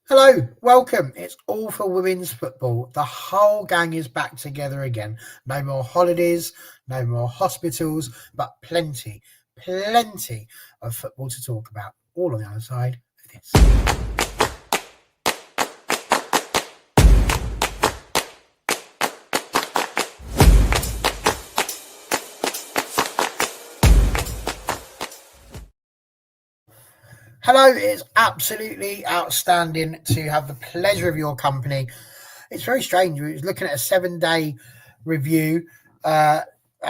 Hello, welcome. It's all for women's football. The whole gang is back together again. No more holidays, no more hospitals, but plenty of football to talk about. All on the other side of this. Hello, it's absolutely outstanding to have the pleasure of your company. It's very strange. We was looking at a 7-day review, and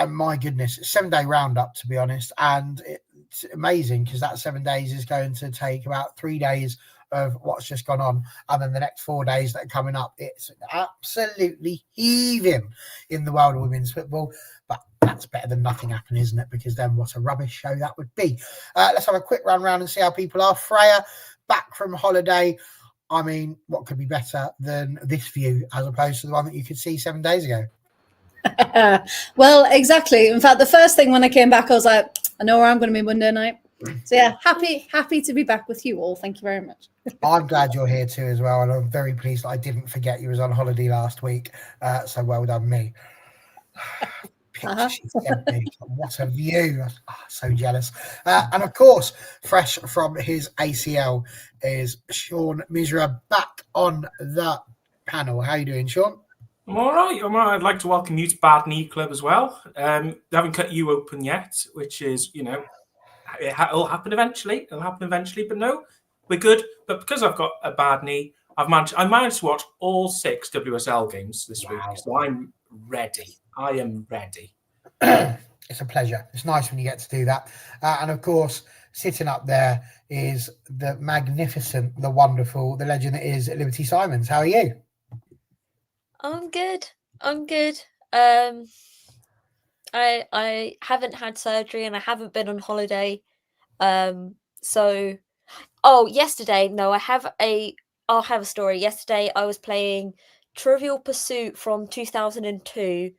my goodness, 7-day roundup, to be honest. And it's amazing because that 7 days is going to take about 3 days of what's just gone on. And then the next 4 days that are coming up, it's absolutely heaving in the world of women's football. But that's better than nothing happening, isn't it? Because then what a rubbish show that would be. Let's have a quick run round and see how people are. Freya, back from holiday. I mean, what could be better than this view as opposed to the one that you could see 7 days ago? Well, exactly. In fact, the first thing when I came back, I was like, I know where I'm going to be Monday night. So yeah, happy to be back with you all. Thank you very much. I'm glad you're here too as well, and I'm very pleased that I didn't forget you was on holiday last week. So well done, me. Picture she sent me. What a view. So jealous. And of course, fresh from his ACL is Sean Misra back on the panel. How you doing, Sean? I'm all right. I'd like to welcome you to Bad Knee Club as well. They haven't cut you open yet, which is, it'll happen eventually. But no, we're good. But because I've got a bad knee, I managed to watch all 6 WSL games this week. So I'm ready. I am ready. It's a pleasure. It's nice when you get to do that. And of course, sitting up there is the magnificent, the wonderful, the legend that is Liberty Simons. How are you? I'm good. I haven't had surgery and I haven't been on holiday. Yesterday, no, I'll have a story. Yesterday I was playing Trivial Pursuit from 2002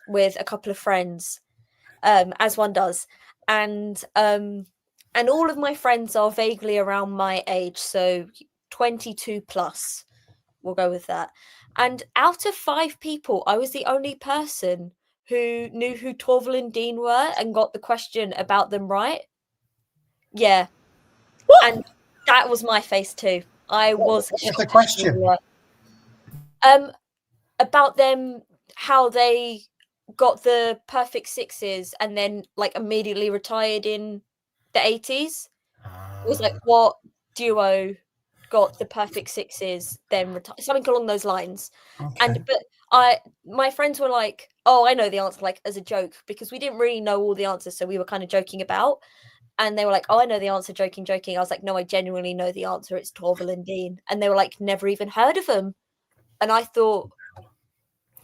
with a couple of friends, as one does. And all of my friends are vaguely around my age, so 22 plus. We'll go with that. And out of 5 people, I was the only person who knew who Torval and Dean were and got the question about them right. Yeah. What? And that was my face too. What's the question? About them, how they got the perfect sixes and then immediately retired in the 80s. It was like, what duo got the perfect sixes, then retire, something along those lines. Okay. But my friends were like, oh, I know the answer, as a joke, because we didn't really know all the answers, so we were kind of joking about. And they were like, oh, I know the answer, joking. I was like, no, I genuinely know the answer. It's Torval and Dean. And they were like, never even heard of them. And I thought,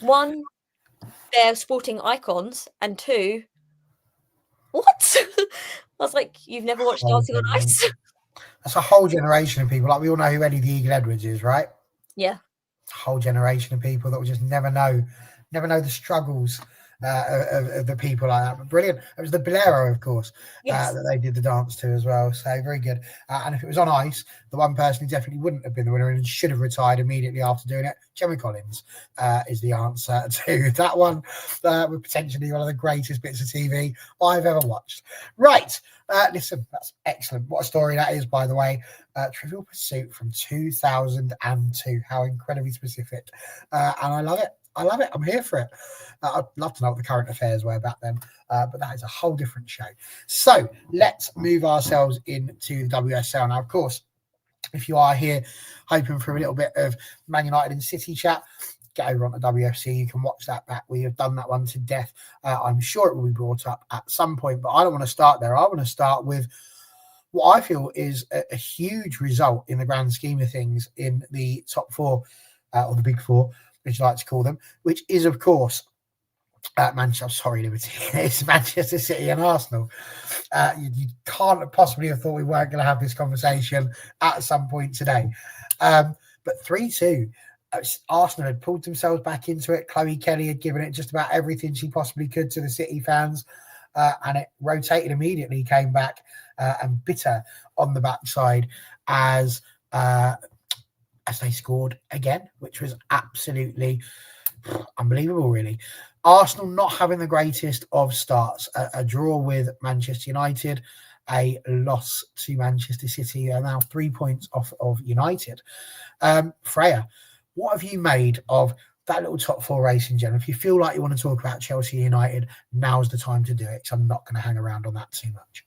1, they're sporting icons, and 2, what? I was like, you've never watched Dancing on Ice? That's a whole generation of people. Like, we all know who Eddie the Eagle Edwards is, right? Yeah. A whole generation of people that will just never know the struggles of the people like that. But brilliant. It was the Bolero, of course, yes, that they did the dance to as well. So very good. And if it was on ice, the one person who definitely wouldn't have been the winner and should have retired immediately after doing it, Gemma Collins, is the answer to that one. With potentially one of the greatest bits of TV I've ever watched. Right. Listen, that's excellent. What a story that is, by the way. Trivial Pursuit from 2002. How incredibly specific. And I love it. I'm here for it. I'd love to know what the current affairs were back then, but that is a whole different show. So let's move ourselves into the WSL. Now, of course, if you are here hoping for a little bit of Man United and City chat, get over on the WFC. You can watch that back. We have done that one to death. I'm sure it will be brought up at some point, but I don't want to start there. I want to start with what I feel is a huge result in the grand scheme of things in the top 4, or the big 4, which I like to call them, which is, of course, Liberty. It's Manchester City and Arsenal. You can't possibly have thought we weren't going to have this conversation at some point today. But 3-2, Arsenal had pulled themselves back into it. Chloe Kelly had given it just about everything she possibly could to the City fans, and it rotated immediately, came back and bit her on the backside as as they scored again, which was absolutely unbelievable, really. Arsenal not having the greatest of starts, a draw with Manchester United, a loss to Manchester City. They're now 3 points off of United. Freya, what have you made of that little top four race in general? If you feel like you want to talk about Chelsea United, now's the time to do it, because I'm not going to hang around on that too much.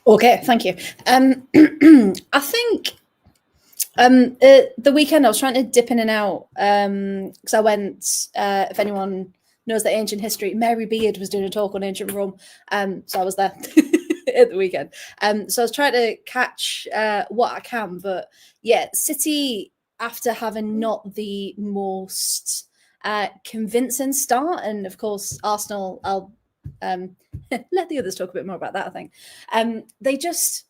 Okay, thank you. I think the weekend I was trying to dip in and out because I went, if anyone knows the ancient history, Mary Beard was doing a talk on ancient Rome, so I was there at the weekend. So I was trying to catch what I can, but yeah, City, after having not the most convincing start, and of course Arsenal, I'll let the others talk a bit more about that, I think. They just,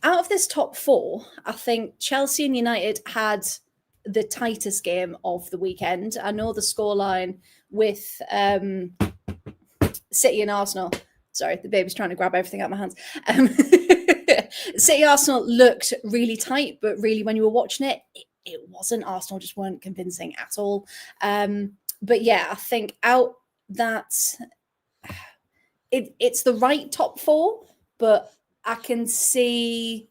out of this top four, I think Chelsea and United had the tightest game of the weekend. I know the scoreline with City and Arsenal. Sorry, the baby's trying to grab everything out of my hands. City Arsenal looked really tight, but really when you were watching it, it wasn't. Arsenal just weren't convincing at all. But yeah, I think out that it's the right top four, but I can see,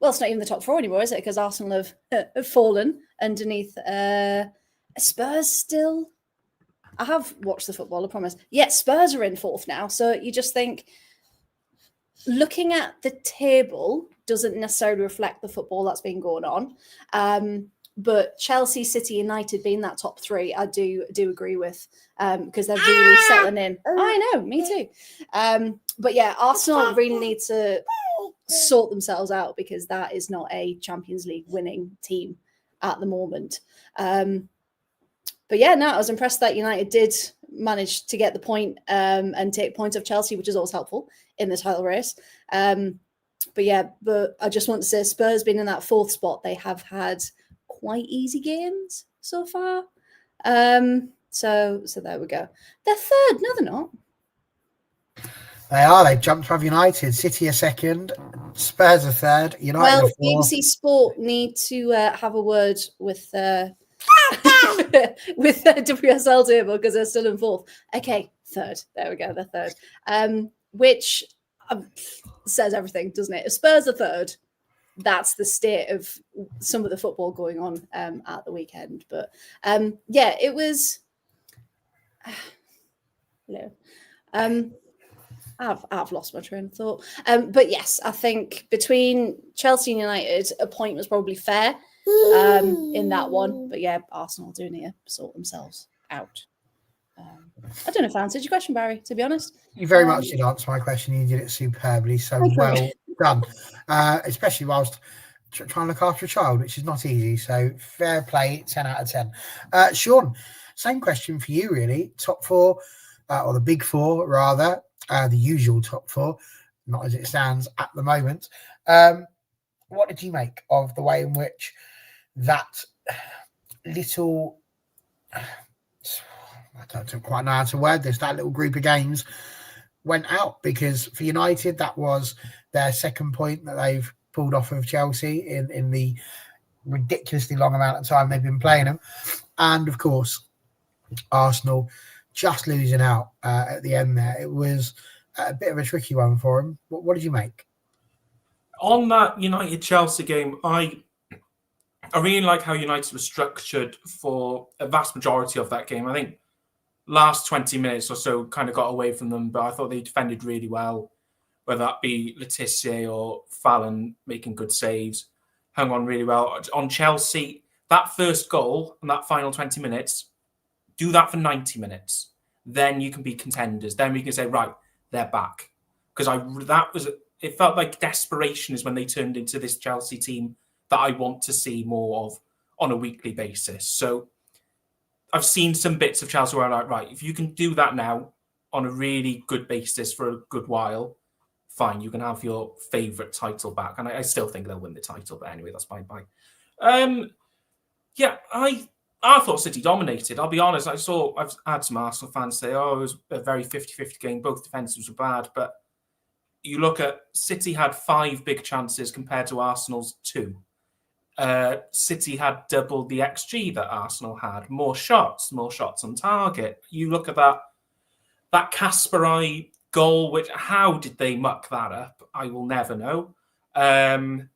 well, it's not even the top four anymore, is it? Because Arsenal have fallen underneath Spurs still. I have watched the football, I promise. Yeah, Spurs are in fourth now. So you just think, looking at the table doesn't necessarily reflect the football that's been going on. But Chelsea, City, United being that top three, I do agree with, because they're really settling in. I know, me too. But yeah, Arsenal really need to sort themselves out, because that is not a Champions League winning team at the moment. But yeah, no, I was impressed that United did manage to get the point and take points of Chelsea, which is always helpful in the title race. But yeah, but I just want to say, Spurs being in that fourth spot, they have had quite easy games so far. So there we go. They're third. No, they're not. They are. They've jumped above United. City are second. Spurs are third. United are fourth. BBC Sport need to have a word with with WSL table, because they're still in fourth. Okay, third. There we go. They're third. Which says everything, doesn't it? If Spurs are third, that's the state of some of the football going on at the weekend. But yeah, it was. No. I've lost my train of thought. But yes, I think between Chelsea and United, a point was probably fair in that one. But yeah, Arsenal do need to sort themselves out. I don't know if I answered your question, Barry, to be honest. You very much did answer my question. You did it superbly. So well done. Especially whilst trying to look after a child, which is not easy. So fair play, 10 out of 10. Sean, same question for you, really. Top four, or the big four, rather. The usual top four, not as it stands at the moment. What did you make of the way in which that little, I don't quite know how to word this, that little group of games went out? Because for United, that was their second point that they've pulled off of Chelsea in the ridiculously long amount of time they've been playing them. And of course, Arsenal just losing out at the end there. It was a bit of a tricky one for him. What did you make? On that United-Chelsea game, I really like how United was structured for a vast majority of that game. I think last 20 minutes or so kind of got away from them, but I thought they defended really well, whether that be Letizia or Fallon making good saves, hung on really well. On Chelsea, that first goal and that final 20 minutes, do that for 90 minutes. Then you can be contenders. Then we can say, right, they're back. Because it felt like desperation is when they turned into this Chelsea team that I want to see more of on a weekly basis. So I've seen some bits of Chelsea where I'm like, right, if you can do that now on a really good basis for a good while, fine, you can have your favourite title back. And I still think they'll win the title, but anyway, that's bye-bye. Yeah, I thought City dominated. I'll be honest. I've had some Arsenal fans say, it was a very 50-50 game. Both defensives were bad. But, you look at City had 5 big chances compared to Arsenal's 2. City had double the XG that Arsenal had, more shots on target. You look at that Kasparai goal, which how did they muck that up? I will never know. Van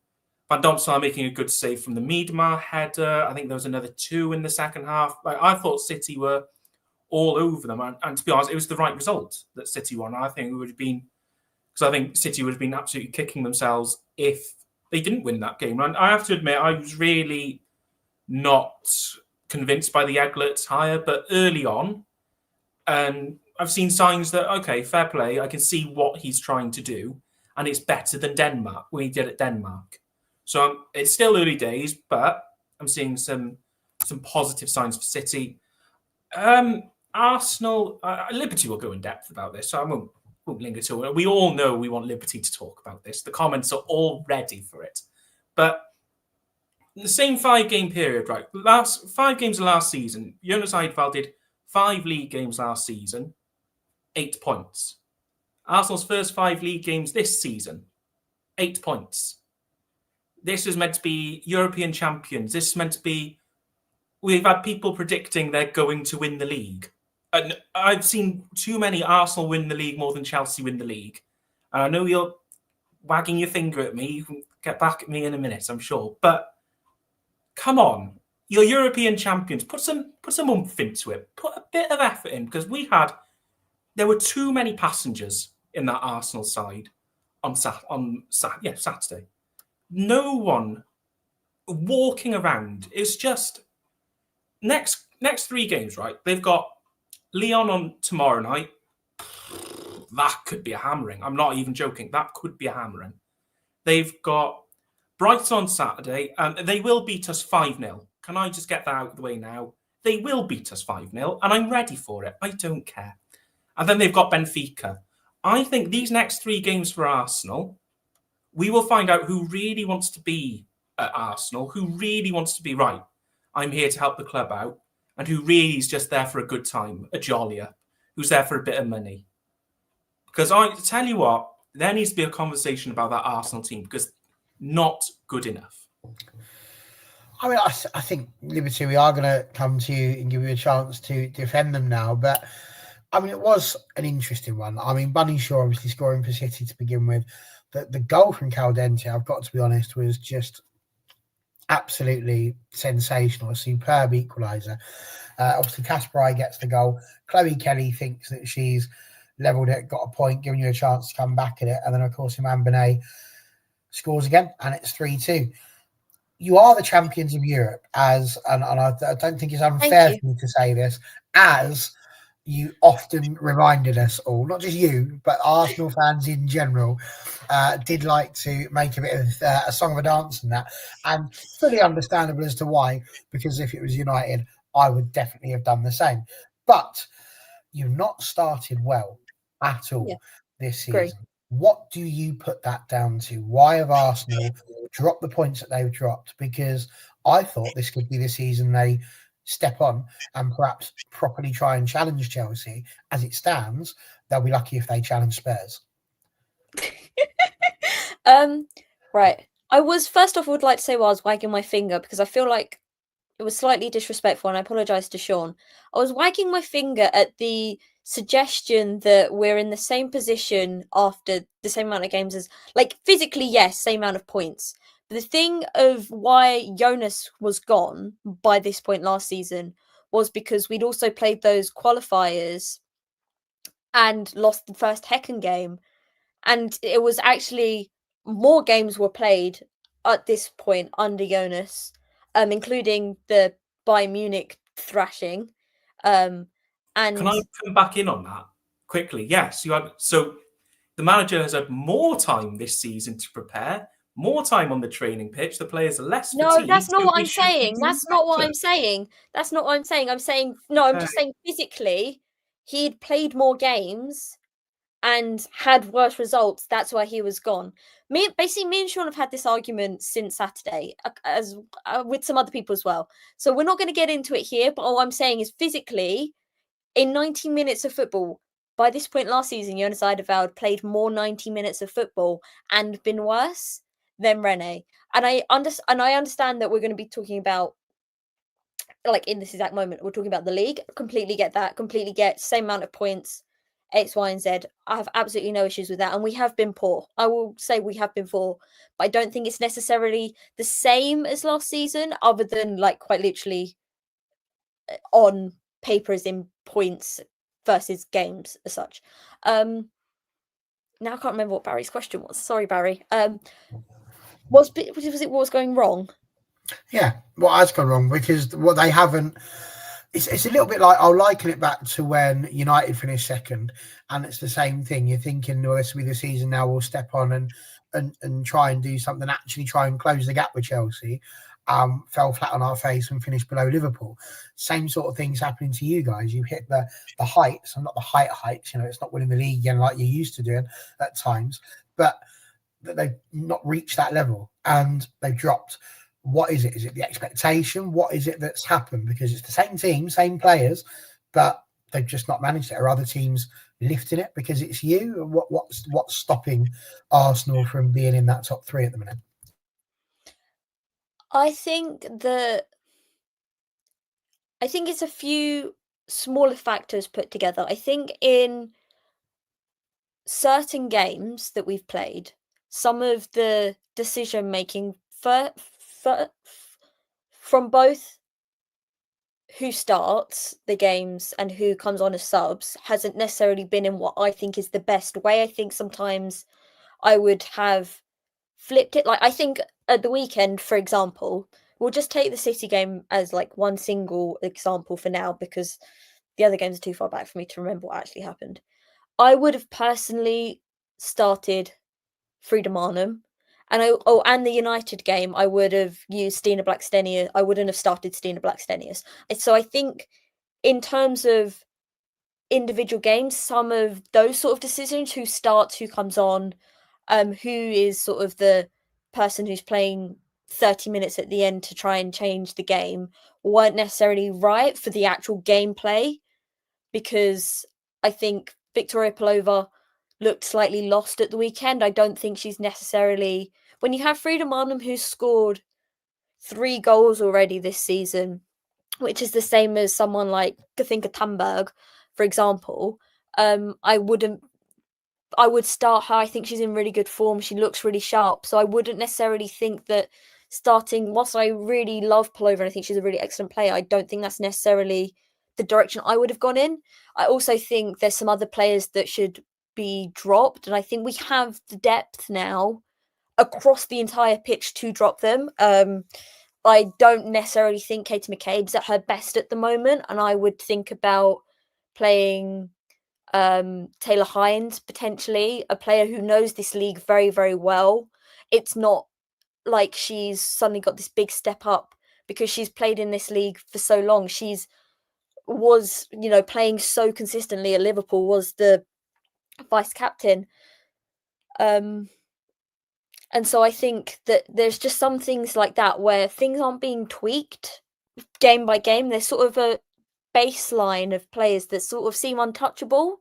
Domsar making a good save from the Miedema header. I think there was another 2 in the second half. I thought City were all over them, and to be honest, it was the right result that City won. I think it would have been, because I think City would have been absolutely kicking themselves if they didn't win that game. And I have to admit, I was really not convinced by the Egglet hire, but early on, I've seen signs that, okay, fair play, I can see what he's trying to do, and it's better than Denmark, when he did at Denmark. So it's still early days, but I'm seeing some positive signs for City. Arsenal, Liberty will go in depth about this, so I won't linger too. We all know we want Liberty to talk about this. The comments are all ready for it. But in the same 5-game period, right? Last 5 games of last season, Jonas Eidevall did 5 league games last season, 8 points. Arsenal's first 5 league games this season, 8 points. This is meant to be European champions. This is meant to be... We've had people predicting they're going to win the league. And I've seen too many Arsenal win the league more than Chelsea win the league. And I know you're wagging your finger at me. You can get back at me in a minute, I'm sure. But come on. You're European champions. Put some oomph into it. Put a bit of effort in, because there were too many passengers in that Arsenal side on Saturday. No one walking around. It's just next 3 games, right? They've got Lyon on tomorrow night. That could be a hammering. I'm not even joking. That could be a hammering. They've got Brighton on Saturday, and they will beat us 5-0. Can I just get that out of the way now? They will beat us 5-0, and I'm ready for it. I don't care. And then they've got Benfica. I think these next 3 games for Arsenal, we will find out who really wants to be at Arsenal, who really wants to be right. I'm here to help the club out, and who really is just there for a good time, a jollier, who's there for a bit of money. Because I tell you what, there needs to be a conversation about that Arsenal team, because not good enough. I mean, I think, Liberty, we are going to come to you and give you a chance to defend them now. But, I mean, it was an interesting one. I mean, Bunny Shaw obviously scoring for City to begin with. The goal from Caldente, I've got to be honest, was just absolutely sensational. A superb equaliser. Obviously, Kasparai gets the goal. Chloe Kelly thinks that she's levelled it, got a point, giving you a chance to come back at it. And then, of course, Iman Benet scores again, and it's 3-2. You are the champions of Europe, and I don't think it's unfair for me to say this, as you often reminded us all, not just you, but Arsenal fans in general, did like to make a bit of a song of a dance and that. And fully understandable as to why, because if it was United, I would definitely have done the same. But you've not started well at all this season. Great. What do you put that down to? Why have Arsenal dropped the points that they've dropped? Because I thought this could be the season they step on and perhaps properly try and challenge Chelsea. As it stands, they'll be lucky if they challenge Spurs. Right. I would like to say I was wagging my finger, because I feel like it was slightly disrespectful, and I apologise to Sean. I was wagging my finger at the suggestion that we're in the same position after the same amount of games as, like, physically, yes, same amount of points. But the thing of why Jonas was gone by this point last season was because we'd also played those qualifiers and lost the first Hecken game. And it was actually more games were played at this point under Jonas, including the Bayern Munich thrashing. And can I come back in on that quickly? Yes, you had. So the manager has had more time this season to prepare, more time on the training pitch. The players are less fatigued. No, that's not what I'm saying. That's not what I'm saying. That's not what I'm saying. I'm just saying physically, he'd played more games and had worse results. That's why he was gone. Me and Sean have had this argument since Saturday, as with some other people as well. So we're not going to get into it here. But all I'm saying is physically, in 90 minutes of football, by this point last season, Jonas Eideveld played more 90 minutes of football and been worse than Rene. And I understand that we're going to be talking about, like, in this exact moment, we're talking about the league. Completely get that. Completely get same amount of points, X, Y, and Z. I have absolutely no issues with that. And we have been poor. I will say we have been poor. But I don't think it's necessarily the same as last season, other than, like, quite literally on paper as in points versus games as such. Now I can't remember what Barry's question was. Sorry, Barry. Was it what was going wrong? Yeah, what has gone wrong, because what they haven't, it's a little bit like, I'll liken it back to when United finished second, and it's the same thing. You're thinking, well, this will be the season now, we'll step on and try and do something, actually try and close the gap with Chelsea. Fell flat on our face and finished below Liverpool. Same sort of things happening to you guys. You hit the heights, and not the heights, it's not winning the league again like you used to doing at times, but that they've not reached that level and they've dropped. What is it? Is it the expectation? What is it that's happened? Because it's the same team, same players, but they've just not managed it. Are other teams lifting it because it's you? What's stopping Arsenal from being in that top 3 at the minute? I think it's a few smaller factors put together. I think in certain games that we've played, some of the decision making from both who starts the games and who comes on as subs hasn't necessarily been in what I think is the best way. I think sometimes I would have flipped it. Like, I think at the weekend, for example, we'll just take the City game as like one single example for now, because the other games are too far back for me to remember what actually happened. I would have personally started Frida Marnham. And the United game, I would have used Stina Blackstenius. I wouldn't have started Stina Blackstenius. So I think in terms of individual games, some of those sort of decisions, who starts, who comes on, who is sort of the person who's playing 30 minutes at the end to try and change the game, weren't necessarily right for the actual gameplay, because I think Victoria Pelova looked slightly lost at the weekend. I don't think she's necessarily... When you have Frida Marnham, who's scored 3 goals already this season, which is the same as someone like Kathinka Thunberg, for example, I would start her. I think she's in really good form. She looks really sharp. So I wouldn't necessarily think that starting, whilst I really love Pelova and I think she's a really excellent player, I don't think that's necessarily the direction I would have gone in. I also think there's some other players that should be dropped, and I think we have the depth now across the entire pitch to drop them. I don't necessarily think Katie McCabe's at her best at the moment, and I would think about playing Taylor Hines, potentially, a player who knows this league very, very well. It's not like she's suddenly got this big step up because she's played in this league for so long. Was playing so consistently at Liverpool, was the vice captain. And so I think that there's just some things like that where things aren't being tweaked game by game. There's sort of a baseline of players that sort of seem untouchable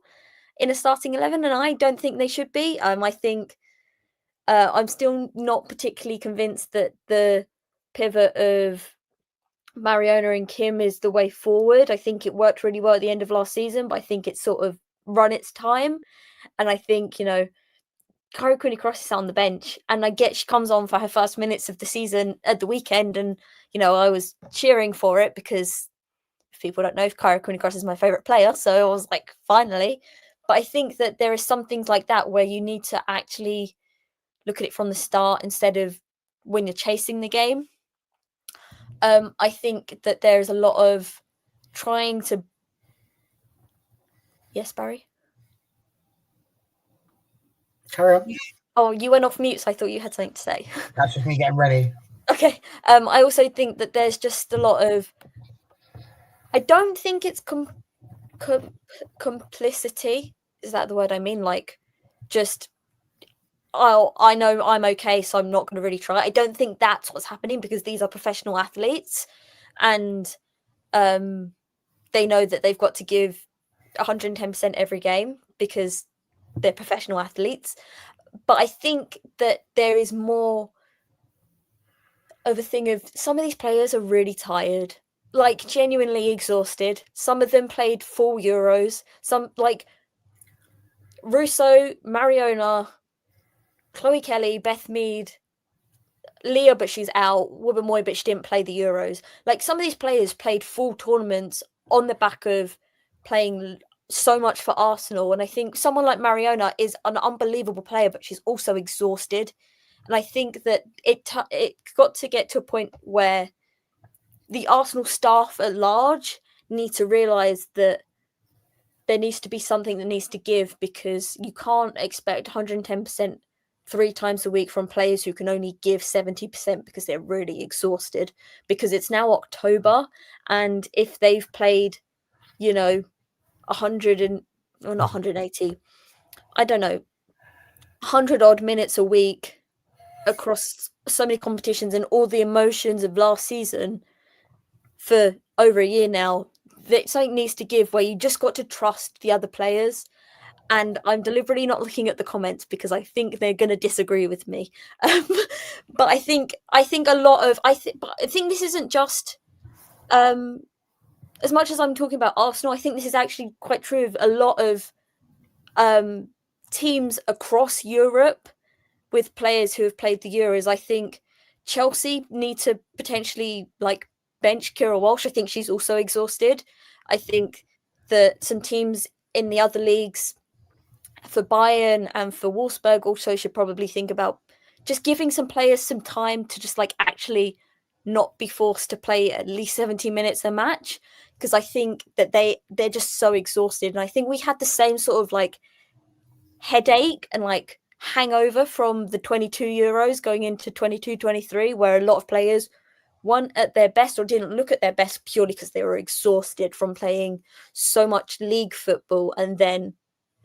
in a starting 11, and I don't think they should be. I think I'm still not particularly convinced that the pivot of Mariona and Kim is the way forward. I think it worked really well at the end of last season, but I think it's sort of run its time. And I think, Cara Cooney-Cross is on the bench, and I get she comes on for her first minutes of the season at the weekend, and I was cheering for it because, if people don't know, Cara Cooney-Cross is my favourite player, so I was like, finally. But I think that there are some things like that where you need to actually look at it from the start instead of when you're chasing the game. I think that there's a lot of trying to... Yes, Barry? Carry on. Oh, you went off mute, so I thought you had something to say. That's just me getting ready. Okay. I also think that there's just a lot of... I don't think it's complicity. Is that the word I mean? Like, just, I know I'm okay, so I'm not going to really try. I don't think that's what's happening, because these are professional athletes, and they know that they've got to give 110% every game, because they're professional athletes. But I think that there is more of a thing of some of these players are really tired, like genuinely exhausted. Some of them played full Euros. Some like Russo, Mariona, Chloe Kelly, Beth Mead, Leah, but she's out. Wubben-Moy, but she didn't play the Euros. Like some of these players played full tournaments on the back of playing so much for Arsenal. And I think someone like Mariona is an unbelievable player, but she's also exhausted. And I think that it got to get to a point where the Arsenal staff at large need to realise that there needs to be something that needs to give, because you can't expect 110% 3 times a week from players who can only give 70% because they're really exhausted. Because it's now October, and if they've played, 100 and or not 180, I don't know, 100 odd minutes a week across so many competitions and all the emotions of last season for over a year now, that something needs to give where you just got to trust the other players. And I'm deliberately not looking at the comments because I think they're going to disagree with me. But I think a lot of I think this isn't just as much as I'm talking about Arsenal. I think this is actually quite true of a lot of teams across Europe with players who have played the Euros. I think Chelsea need to potentially bench Kira Walsh. I think she's also exhausted. I think that some teams in the other leagues, for Bayern and for Wolfsburg, also should probably think about just giving some players some time to just actually not be forced to play at least 70 minutes a match, because I think that they're just so exhausted. And I think we had the same sort of headache and hangover from the 22 Euros going into 22-23, where a lot of players weren't at their best or didn't look at their best purely because they were exhausted from playing so much league football and then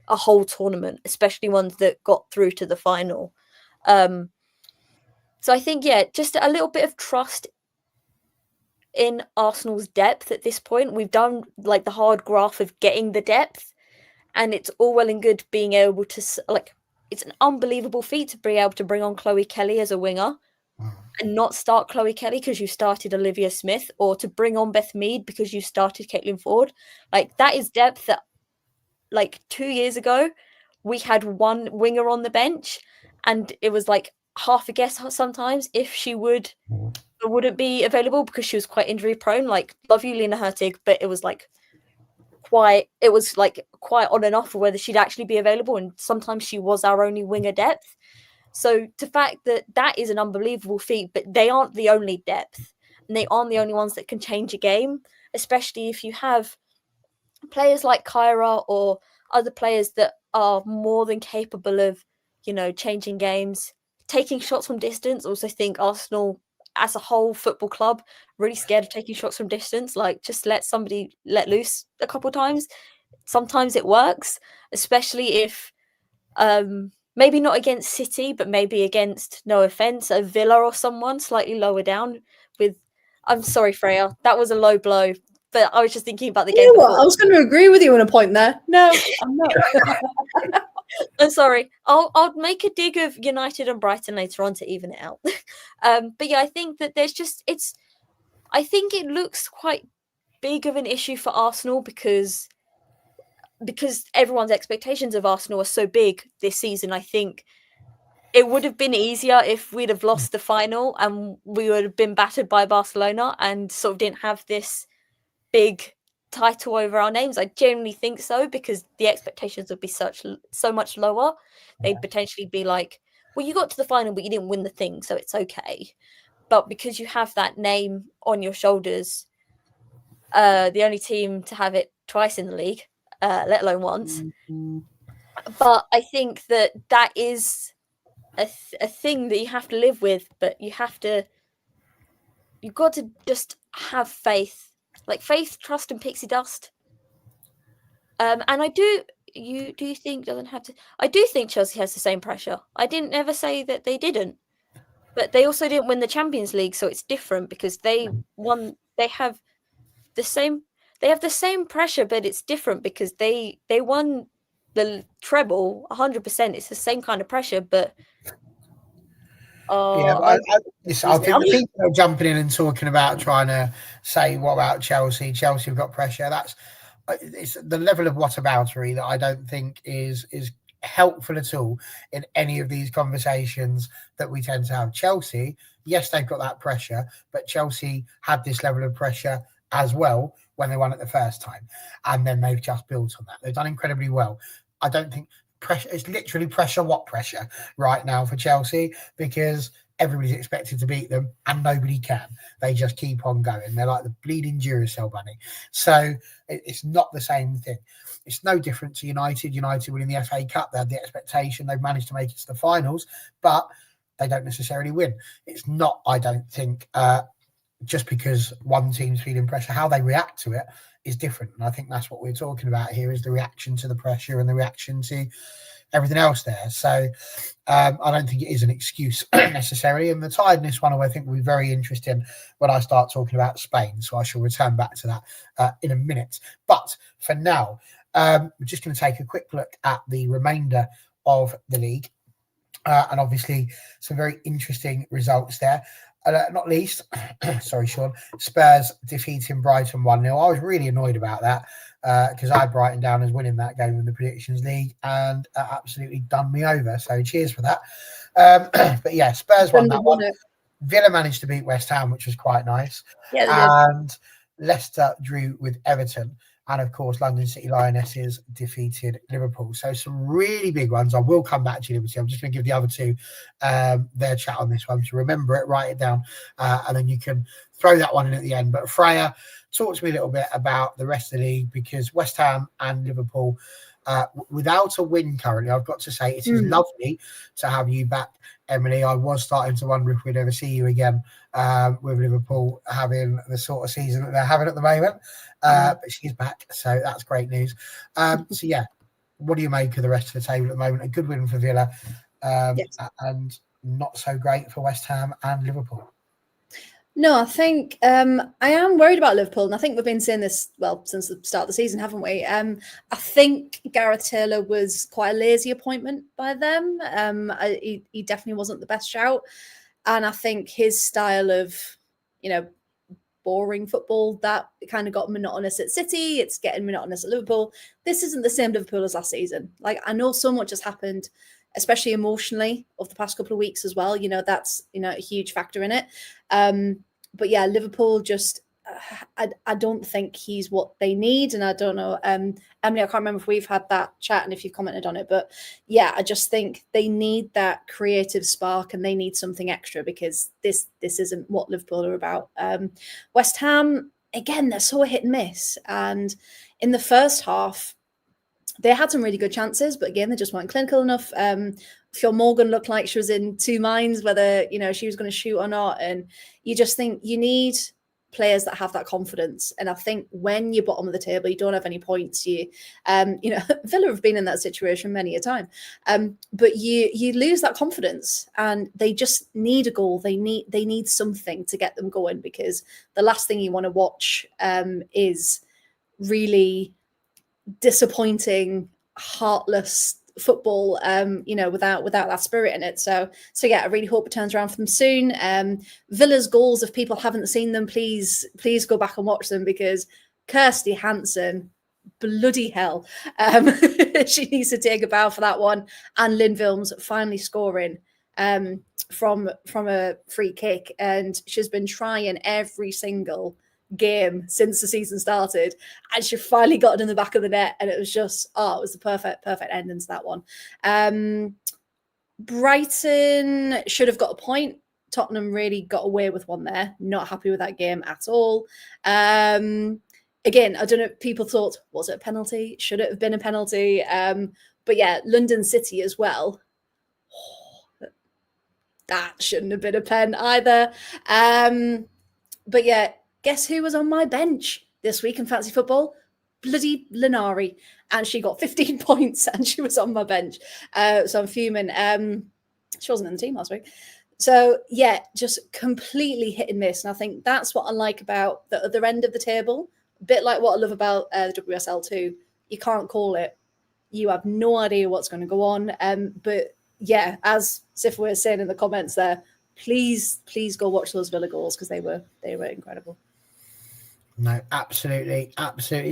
a whole tournament, especially ones that got through to the final. So I think, just a little bit of trust in Arsenal's depth at this point. We've done the hard graft of getting the depth, and it's all well and good being able to it's an unbelievable feat to be able to bring on Chloe Kelly as a winger and not start Chloe Kelly because you started Olivia Smith, or to bring on Beth Mead because you started Caitlin Ford. That is depth that 2 years ago we had one winger on the bench, and it was half a guess sometimes if she would or wouldn't be available because she was quite injury prone. Love you, Lena Hurtig, but it was quite on and off for whether she'd actually be available, and sometimes she was our only winger depth. So the fact that is an unbelievable feat, but they aren't the only depth, and they aren't the only ones that can change a game, especially if you have players like Kyra or other players that are more than capable of, changing games, taking shots from distance. Also think Arsenal as a whole football club really scared of taking shots from distance. Just let somebody let loose a couple of times. Sometimes it works, especially if maybe not against City, but maybe against, no offense, a Villa or someone slightly lower down with. I'm sorry, Freya, that was a low blow. But I was just thinking about the game. You know what? I was going to agree with you on a point there. No, I'm not. I'm sorry. I'll make a dig of United and Brighton later on to even it out. But I think that there's I think it looks quite big of an issue for Arsenal because everyone's expectations of Arsenal are so big this season. I think it would have been easier if we'd have lost the final and we would have been battered by Barcelona and sort of didn't have this big title over our names. I genuinely think so, because the expectations would be so much lower. They'd potentially be well, you got to the final but you didn't win the thing, so it's okay. But because you have that name on your shoulders, the only team to have it twice in the league, let alone once. But I think that is a thing that you have to live with, but you've got to just have faith. Faith, trust, and pixie dust. And I do. You think doesn't have to? I do think Chelsea has the same pressure. I didn't ever say that they didn't, but they also didn't win the Champions League, so it's different because they won. They have the same. They have the same pressure, but it's different because they won the treble, 100%. It's the same kind of pressure, but Yeah, I I think the people are jumping in and talking about trying to say, what about Chelsea? Chelsea have got pressure. It's the level of whataboutery that I don't think is helpful at all in any of these conversations that we tend to have. Chelsea, yes, they've got that pressure, but Chelsea had this level of pressure as well when they won it the first time, and then they've just built on that. They've done incredibly well. I don't think pressure, it's literally pressure right now for Chelsea, because everybody's expected to beat them and nobody can. They just keep on going. They're like the bleeding Duracell bunny. So it's not the same thing. It's no different to United. United winning the FA Cup, they had the expectation. They've managed to make it to the finals, but they don't necessarily win. It's not, I don't think, just because one team's feeling pressure. How they react to it is different. And I think that's what we're talking about here, is the reaction to the pressure and the reaction to everything else there. So I don't think it is an excuse necessarily. And the tiredness one, I think, will be very interesting when I start talking about Spain. So I shall return back to that in a minute. But for now, we're just going to take a quick look at the remainder of the league. And obviously some very interesting results there. Not least, sorry, Sean, Spurs defeating Brighton 1-0. I was really annoyed about that because I had Brighton down as winning that game in the Predictions League, and absolutely done me over. So cheers for that. But yeah, Spurs won that one. Villa managed to beat West Ham, which was quite nice. Yeah, they did. And Leicester drew with Everton. And of course, London City Lionesses defeated Liverpool. So some really big ones. I will come back to you, Liberty. I'm just going to give the other two their chat on this one. So remember it, write it down, and then you can throw that one in at the end. But Freya, talk to me a little bit about the rest of the league, because West Ham and Liverpool, without a win currently, I've got to say it is lovely to have you back, Emily. I was starting to wonder if we'd ever see you again with Liverpool having the sort of season that they're having at the moment. But she's back, so that's great news. So yeah, what do you make of the rest of the table at the moment? A good win for Villa, Yes. and not so great for West Ham and Liverpool. No, I think I am worried about Liverpool, and I think we've been saying this, well, since the start of the season, haven't we? I think Gareth Taylor was quite a lazy appointment by them. He definitely wasn't the best shout, and I think his style of, boring football, that kind of got monotonous at City. It's getting monotonous at Liverpool. This isn't the same Liverpool as last season. Like, I know so much has happened, especially emotionally, of the past couple of weeks as well. That's a huge factor in it. But yeah, Liverpool just, I don't think he's what they need. And I don't know, Emily, I can't remember if we've had that chat and if you've commented on it, but yeah, I just think they need that creative spark and they need something extra, because this isn't what Liverpool are about. West Ham, again, they're so hit and miss. And in the first half, they had some really good chances, but again, they just weren't clinical enough. Fionn Morgan looked like she was in two minds whether she was going to shoot or not, and you just think you need players that have that confidence. And I think when you're bottom of the table, you don't have any points. Villa have been in that situation many a time, but you lose that confidence, and they just need a goal. They need something to get them going, because the last thing you want to watch is really disappointing, heartless football, without that spirit in it. So yeah, I really hope it turns around for them soon. Villa's goals, if people haven't seen them, please go back and watch them, because Kirsty Hansen, bloody hell, she needs to take a bow for that one. And Lynn Vilms finally scoring from a free kick, and she's been trying every single game since the season started, and she finally got it in the back of the net, and it was just it was the perfect ending to that one. Brighton should have got a point. Tottenham really got away with one there. Not happy with that game at all. Again, I don't know if people thought, was it a penalty? Should it have been a penalty? But yeah, London City as well. That shouldn't have been a pen either. But yeah, guess who was on my bench this week in fantasy football? Bloody Linari. And she got 15 points and she was on my bench. So I'm fuming. She wasn't in the team last week. So yeah, just completely hit and miss. And I think that's what I like about the other end of the table. A bit like what I love about the WSL too. You can't call it. you have no idea what's going to go on. But yeah, as Sif was saying in the comments there, please go watch those Villa goals because they were incredible. No, absolutely.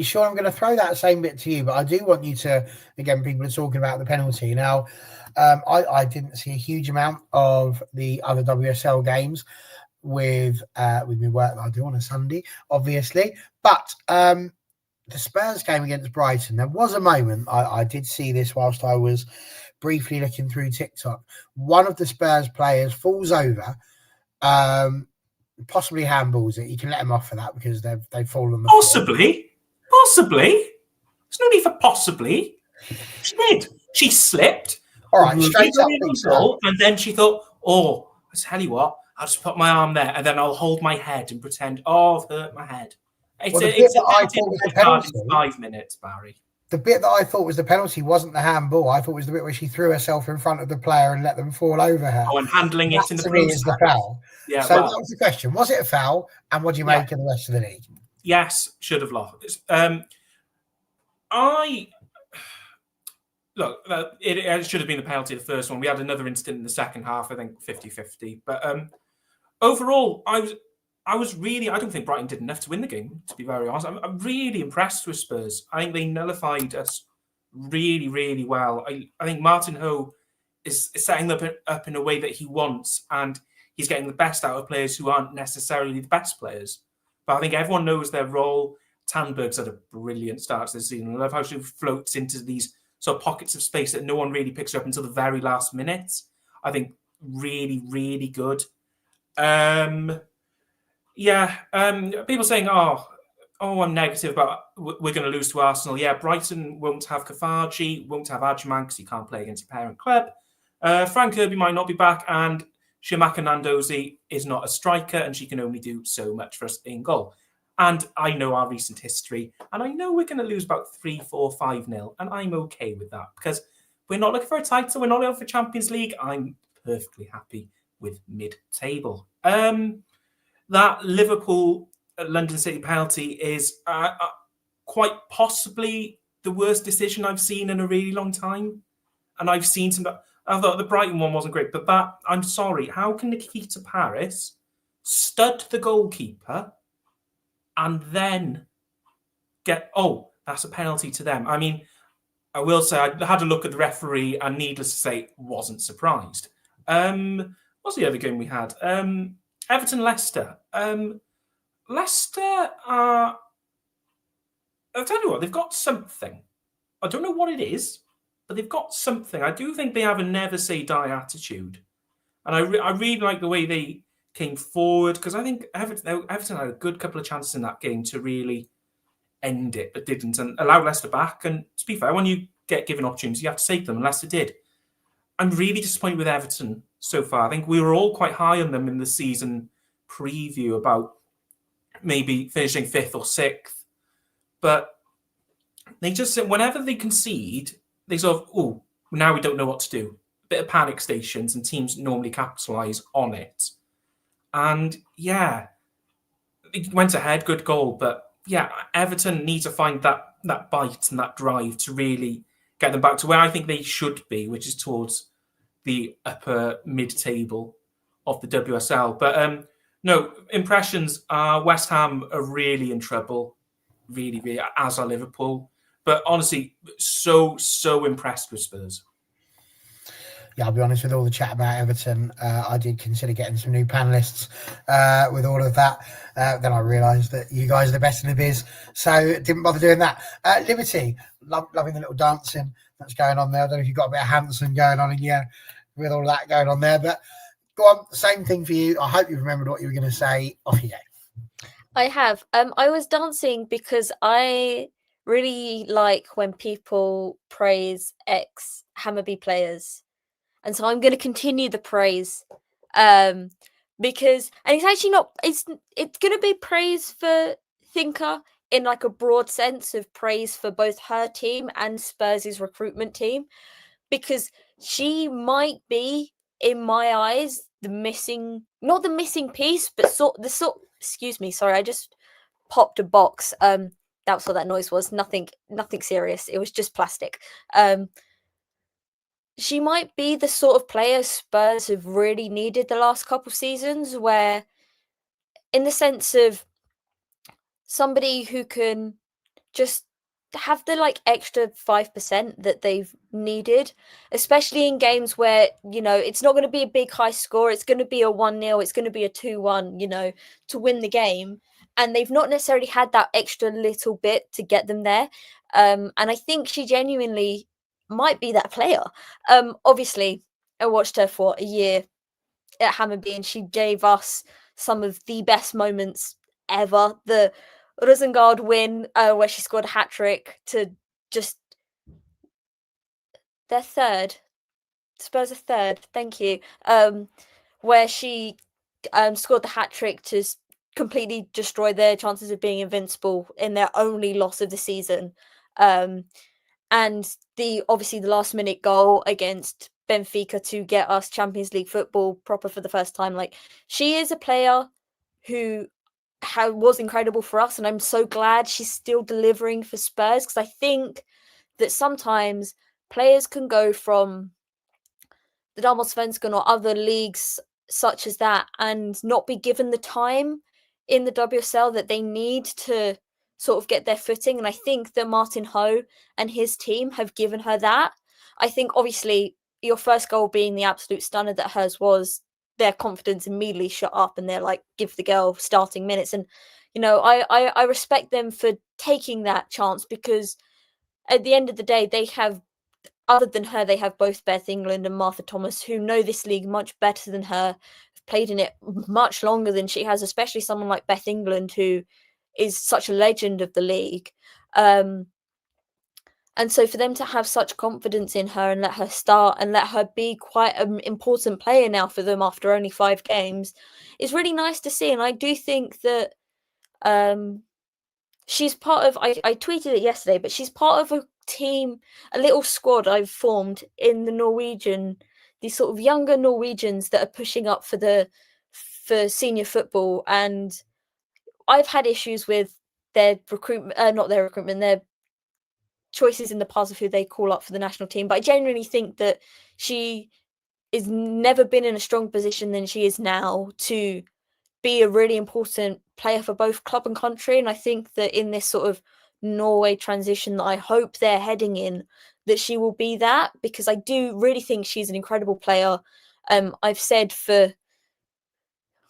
Sean, I'm going to throw that same bit to you, but I do want you to, again, people are talking about the penalty. Now, I didn't see a huge amount of the other WSL games with my work that I do on a Sunday, obviously. But the Spurs game against Brighton, there was a moment, I did see this whilst I was briefly looking through TikTok. One of the Spurs players falls over, possibly handballs it. You can let them off for that because they've fallen on the Possibly. There's no need for possibly. She did. She slipped. All right, straight up. Goal, and then she thought, oh, I tell you what, I'll just put my arm there and then I'll hold my head and pretend, I've hurt my head. It's a penalty in 5 minutes, Barry. The bit that I thought was the penalty wasn't the handball. I thought it was the bit where she threw herself in front of the player and let them fall over her. Oh, and handling it in the process. Is the foul. Yeah, so that was the question. Was it a foul? And what do you make of the rest of the league? Yes, should have lost. It should have been a penalty, the first one. We had another incident in the second half, I think 50-50. But overall, I don't think Brighton did enough to win the game, to be very honest. I'm really impressed with Spurs. I think they nullified us really, really well. I think Martin Ho is setting up in a way that he wants, and he's getting the best out of players who aren't necessarily the best players. But I think everyone knows their role. Tandberg's had a brilliant start to the season. I love how she floats into these sort of pockets of space that no one really picks up until the very last minute. I think really, really good. People saying, I'm negative about we're going to lose to Arsenal. Yeah, Brighton won't have Kafaji, won't have Ajman because he can't play against your parent club. Frank Kirby might not be back, and Shamaka Nandozi is not a striker, and she can only do so much for us in goal. And I know our recent history, and I know we're going to lose about 3-4, 5-0, and I'm okay with that because we're not looking for a title, we're not looking for Champions League. I'm perfectly happy with mid-table. That Liverpool London City penalty is quite possibly the worst decision I've seen in a really long time. And I've seen some. I thought the Brighton one wasn't great, but that, I'm sorry, how can Nikita Paris stud the goalkeeper and then that's a penalty to them? I mean, I will say I had a look at the referee and needless to say, wasn't surprised. What's the other game we had? Everton-Leicester. Leicester are... I'll tell you what, they've got something. I don't know what it is, but they've got something. I do think they have a never say die attitude. And I really like the way they came forward because I think Everton had a good couple of chances in that game to really end it, but didn't, and allowed Leicester back. And to be fair, when you get given opportunities, you have to take them, and Leicester did. I'm really disappointed with Everton so far. I think we were all quite high on them in the season preview about maybe finishing 5th or 6th. But they just, whenever they concede, they sort of, now we don't know what to do. A bit of panic stations, and teams normally capitalise on it. And yeah, it went ahead, good goal. But yeah, Everton need to find that bite and that drive to really get them back to where I think they should be, which is towards the upper mid-table of the WSL. But no, impressions are West Ham are really in trouble, really, really, as are Liverpool. But honestly, so impressed with Spurs. Yeah, I'll be honest, with all the chat about Everton, I did consider getting some new panellists with all of that. Then I realised that you guys are the best in the biz, so didn't bother doing that. Liberty, loving the little dancing that's going on there. I don't know if you've got a bit of Hanson going on in you with all that going on there, but go on, same thing for you. I hope you remembered what you were going to say. Off you go. I have. I was dancing because I really like when people praise ex-Hammarby players. And so I'm going to continue the praise because, and it's actually not, it's going to be praise for Thinker in like a broad sense of praise for both her team and Spurs' recruitment team, because she might be, in my eyes, not the missing piece, but excuse me, sorry, I just popped a box. That's what that noise was. Nothing serious. It was just plastic. She might be the sort of player Spurs have really needed the last couple of seasons, where in the sense of somebody who can just have the like extra 5% that they've needed, especially in games where, you know, it's not going to be a big high score. It's going to be a 1-0. It's going to be a 2-1, you know, to win the game. And they've not necessarily had that extra little bit to get them there. And I think she genuinely might be that player. Obviously, I watched her for a year at Hammarby, and she gave us some of the best moments ever. The Rosengard win, where she scored a hat-trick to just... They're third. Spurs are third. Thank you. Where she scored the hat-trick to completely destroy their chances of being invincible in their only loss of the season. And obviously the last-minute goal against Benfica to get us Champions League football proper for the first time. Like, she is a player who was incredible for us, and I'm so glad she's still delivering for Spurs, because I think that sometimes players can go from the Damallsvenskan or other leagues such as that and not be given the time in the WSL that they need to sort of get their footing. And I think that Martin Ho and his team have given her that. I think obviously your first goal being the absolute stunner that hers was, their confidence immediately shut up and they're like, give the girl starting minutes. And, you know, I respect them for taking that chance, because at the end of the day, they have, other than her, they have both Beth England and Martha Thomas, who know this league much better than her, have played in it much longer than she has, especially someone like Beth England, who is such a legend of the league. And so for them to have such confidence in her and let her start and let her be quite an important player now for them after only 5 games is really nice to see. And I do think that she's part of, I tweeted it yesterday, but she's part of a team, a little squad I've formed in the Norwegian, these sort of younger Norwegians that are pushing up for senior football. And I've had issues with their recruitment, their choices in the past of who they call up for the national team. But I genuinely think that she has never been in a strong position than she is now to be a really important player for both club and country. And I think that in this sort of Norway transition that I hope they're heading in, that she will be that, because I do really think she's an incredible player. I've said for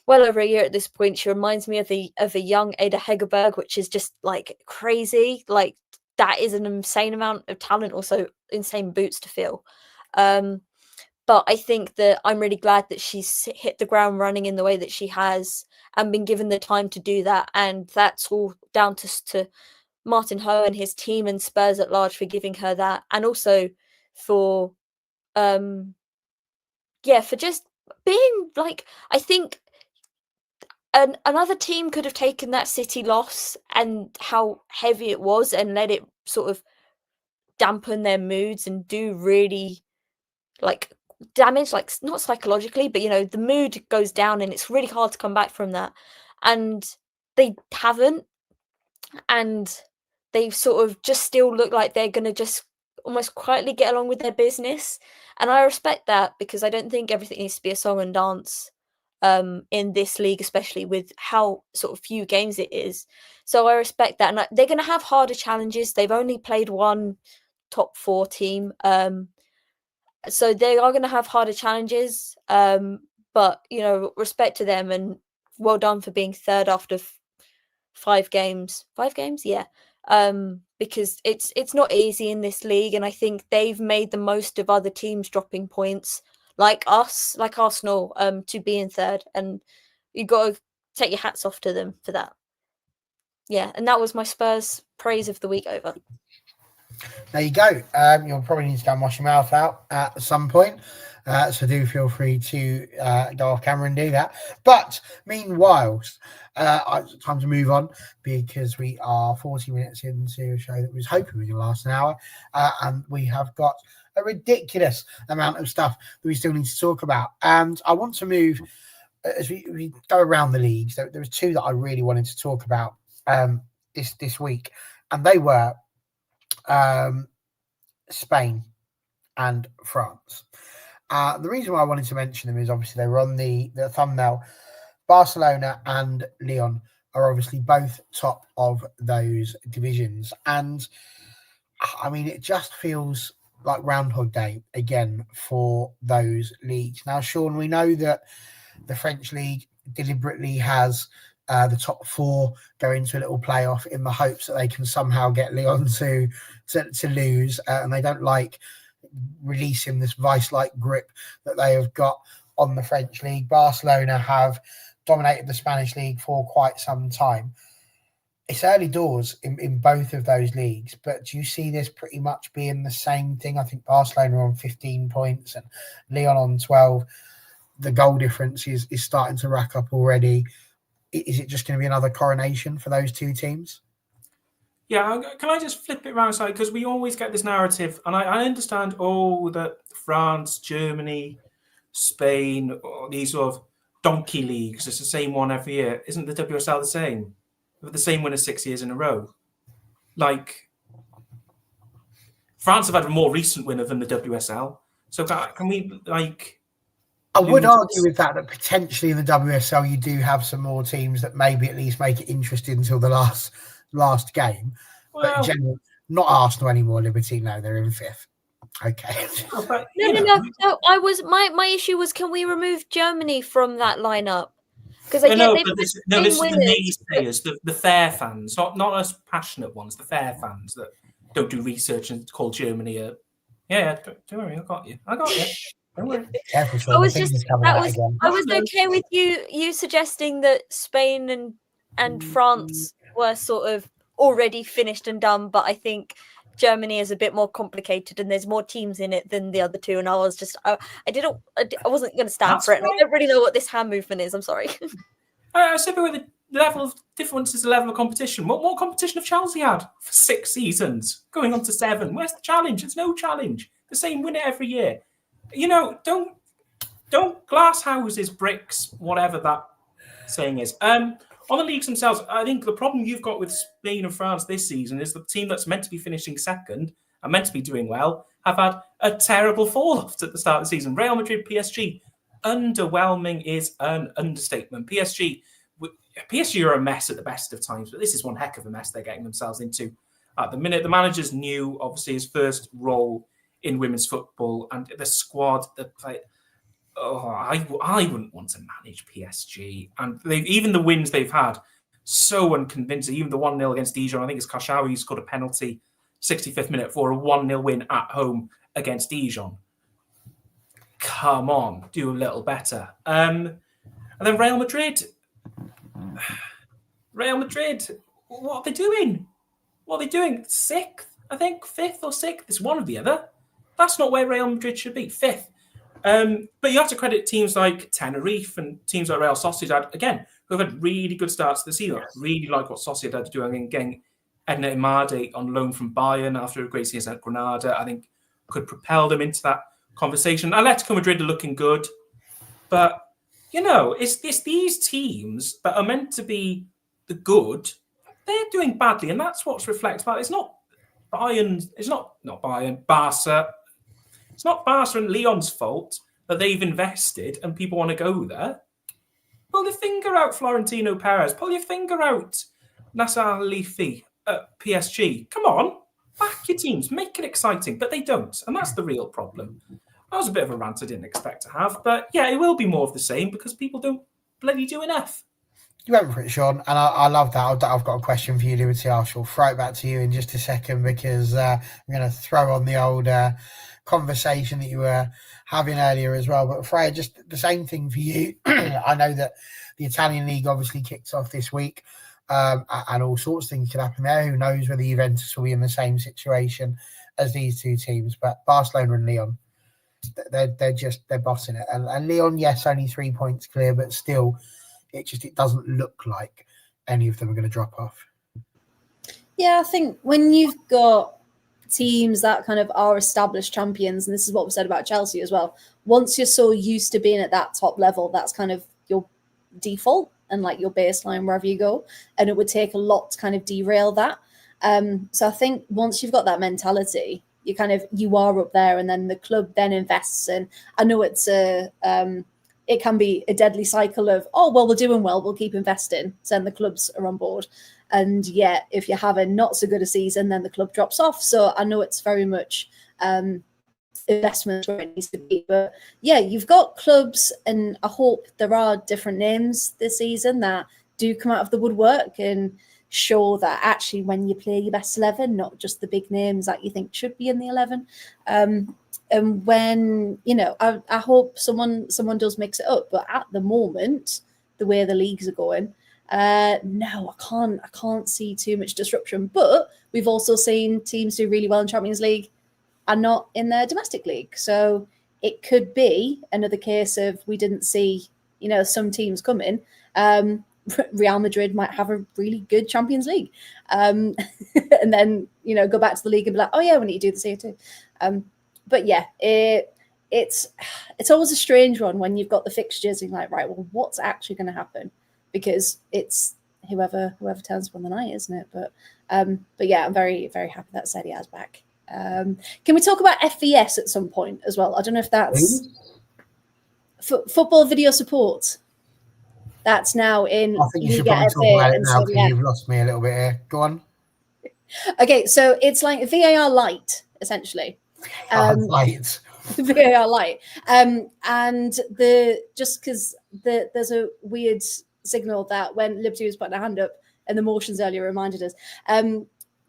well over a year at this point, she reminds me of a young Ada Hegerberg, which is just like crazy. Like, that is an insane amount of talent, also insane boots to fill. But I think that I'm really glad that she's hit the ground running in the way that she has and been given the time to do that. And that's all down to Martin Ho and his team and Spurs at large for giving her that. And also for just being like, I think another team could have taken that City loss and how heavy it was and let it sort of dampen their moods and do really like damage, like not psychologically, but you know, the mood goes down and it's really hard to come back from that. And they haven't, and they sort of just still look like they're going to just almost quietly get along with their business. And I respect that, because I don't think everything needs to be a song and dance in this league, especially with how sort of few games it is. So I respect that. And they're going to have harder challenges. They've only played one top 4 team. So they are going to have harder challenges. But, you know, respect to them and well done for being third after 5 games. 5 games? Yeah. Because it's not easy in this league. And I think they've made the most of other teams dropping points, like us, like Arsenal, to be in third. And you got to take your hats off to them for that. Yeah, and that was my Spurs praise of the week over. There you go. You'll probably need to go and wash your mouth out at some point. So do feel free to go off camera and do that. But meanwhile, time to move on, because we are 40 minutes into a show that was hoping we could last an hour. And we have got a ridiculous amount of stuff that we still need to talk about. And I want to move, as we go around the leagues, there was 2 that I really wanted to talk about this week. and they were Spain and France. The reason why I wanted to mention them is obviously they were on the thumbnail. Barcelona and Lyon are obviously both top of those divisions. And I mean, it just feels like Groundhog Day again for those leagues. Now, Sean, we know that the French league deliberately has the top 4 go into a little playoff in the hopes that they can somehow get Lyon to lose, and they don't like releasing this vice-like grip that they have got on the French league. Barcelona have dominated the Spanish league for quite some time. It's early doors in both of those leagues, but do you see this pretty much being the same thing? I think Barcelona are on 15 points and Lyon on 12. The goal difference is starting to rack up already. Is it just going to be another coronation for those two teams? Yeah, can I just flip it around slightly? Because we always get this narrative, and I understand, that France, Germany, Spain, these sort of donkey leagues, it's the same one every year. Isn't the WSL the same? With the same winner 6 years in a row. Like, France have had a more recent winner than the WSL. So can we, like... I would argue with that potentially in the WSL you do have some more teams that maybe at least make it interesting until the last game. Well, but generally, not Arsenal anymore, Liberty. No, they're in 5th. Okay. But, no. I was my issue was, can we remove Germany from that lineup? Because I get this is the naysayers, the fair fans, not us passionate ones, the fair fans that don't do research and call Germany a... Yeah, don't worry, I got you. Don't worry. I was okay with you suggesting that Spain and France were sort of already finished and done, but I think Germany is a bit more complicated and there's more teams in it than the other two. And I was just, I wasn't going to stand for it. I don't really know what this hand movement is. I'm sorry. I said with the level of difference is the level of competition. What more competition have Chelsea had for 6 seasons, going on to 7? Where's the challenge? There's no challenge. The same winner every year. Don't glass houses, bricks, whatever that saying is. On the leagues themselves, I think the problem you've got with Spain and France this season is the team that's meant to be finishing second and meant to be doing well have had a terrible fall-off at the start of the season. Real Madrid, PSG, underwhelming is an understatement. PSG are a mess at the best of times, but this is one heck of a mess they're getting themselves into at the minute. The manager's new, obviously, his first role in women's football, and the squad that play. I wouldn't want to manage PSG, and even the wins they've had so unconvincing. Even the 1-0 against Dijon, I think it's Kashawi scored a penalty 65th minute for a 1-0 win at home against Dijon. Come on, do a little better. And then Real Madrid, what are they doing? 6th, I think, 5th or 6th. It's one or the other. That's not where Real Madrid should be, 5th. But you have to credit teams like Tenerife and teams like Real Sociedad, again, who have had really good starts to the season. I really like what Sociedad are doing, getting Edna Imade on loan from Bayern after a great season at Granada, I think could propel them into that conversation. Atletico Madrid are looking good, but, it's these teams that are meant to be the good, they're doing badly, and that's what's reflected about. It's not Bayern, it's not Bayern, Barca. It's not Barca and Lyon's fault that they've invested and people want to go there. Pull your finger out, Florentino Perez. Pull your finger out, Nasser Al-Khelaifi at PSG. Come on, back your teams. Make it exciting. But they don't. And that's the real problem. That was a bit of a rant I didn't expect to have. But yeah, it will be more of the same because people don't bloody do enough. You went for it, Sean, and I love that. I've got a question for you, Liberty. I shall throw it back to you in just a second because I'm going to throw on the old conversation that you were having earlier as well. But Freya, just the same thing for you. I know that the Italian league obviously kicks off this week, and all sorts of things could happen there. Who knows whether Juventus will be in the same situation as these two teams? But Barcelona and Lyon, they're bossing it. And Lyon, yes, only 3 points clear, but still, it doesn't look like any of them are going to drop off. Yeah, I think when you've got teams that kind of are established champions, and this is what we said about Chelsea as well, once you're so used to being at that top level, that's kind of your default and like your baseline wherever you go, and it would take a lot to kind of derail that. So I think once you've got that mentality, you are up there, and then the club then invests. And I know it can be a deadly cycle of, oh, well, we're doing well, we'll keep investing, so then the clubs are on board. And yet, if you're having not so good a season, then the club drops off. So I know it's very much investment where it needs to be. But yeah, you've got clubs, and I hope there are different names this season that do come out of the woodwork and show that actually when you play your best 11, not just the big names that you think should be in the 11. And when, I hope someone does mix it up. But at the moment, the way the leagues are going, no, I can't see too much disruption. But we've also seen teams do really well in Champions League are not in their domestic league. So it could be another case of we didn't see, some teams coming. Real Madrid might have a really good Champions League. And then, go back to the league and be like, oh yeah, we need to do this here too. But yeah, it's always a strange one when you've got the fixtures and you're like, right, well, what's actually going to happen? Because it's whoever turns one the night, isn't it? But yeah, I'm very, very happy that Serie A is back. Can we talk about FVS at some point as well? I don't know if that's football video support. That's now in. I think you should probably talk about it now because you've lost me a little bit here. Go on. Okay, so it's like VAR light, essentially. Light. VAR light. And just because there's a weird signal that when Liberty was putting a hand up and the motions earlier reminded us.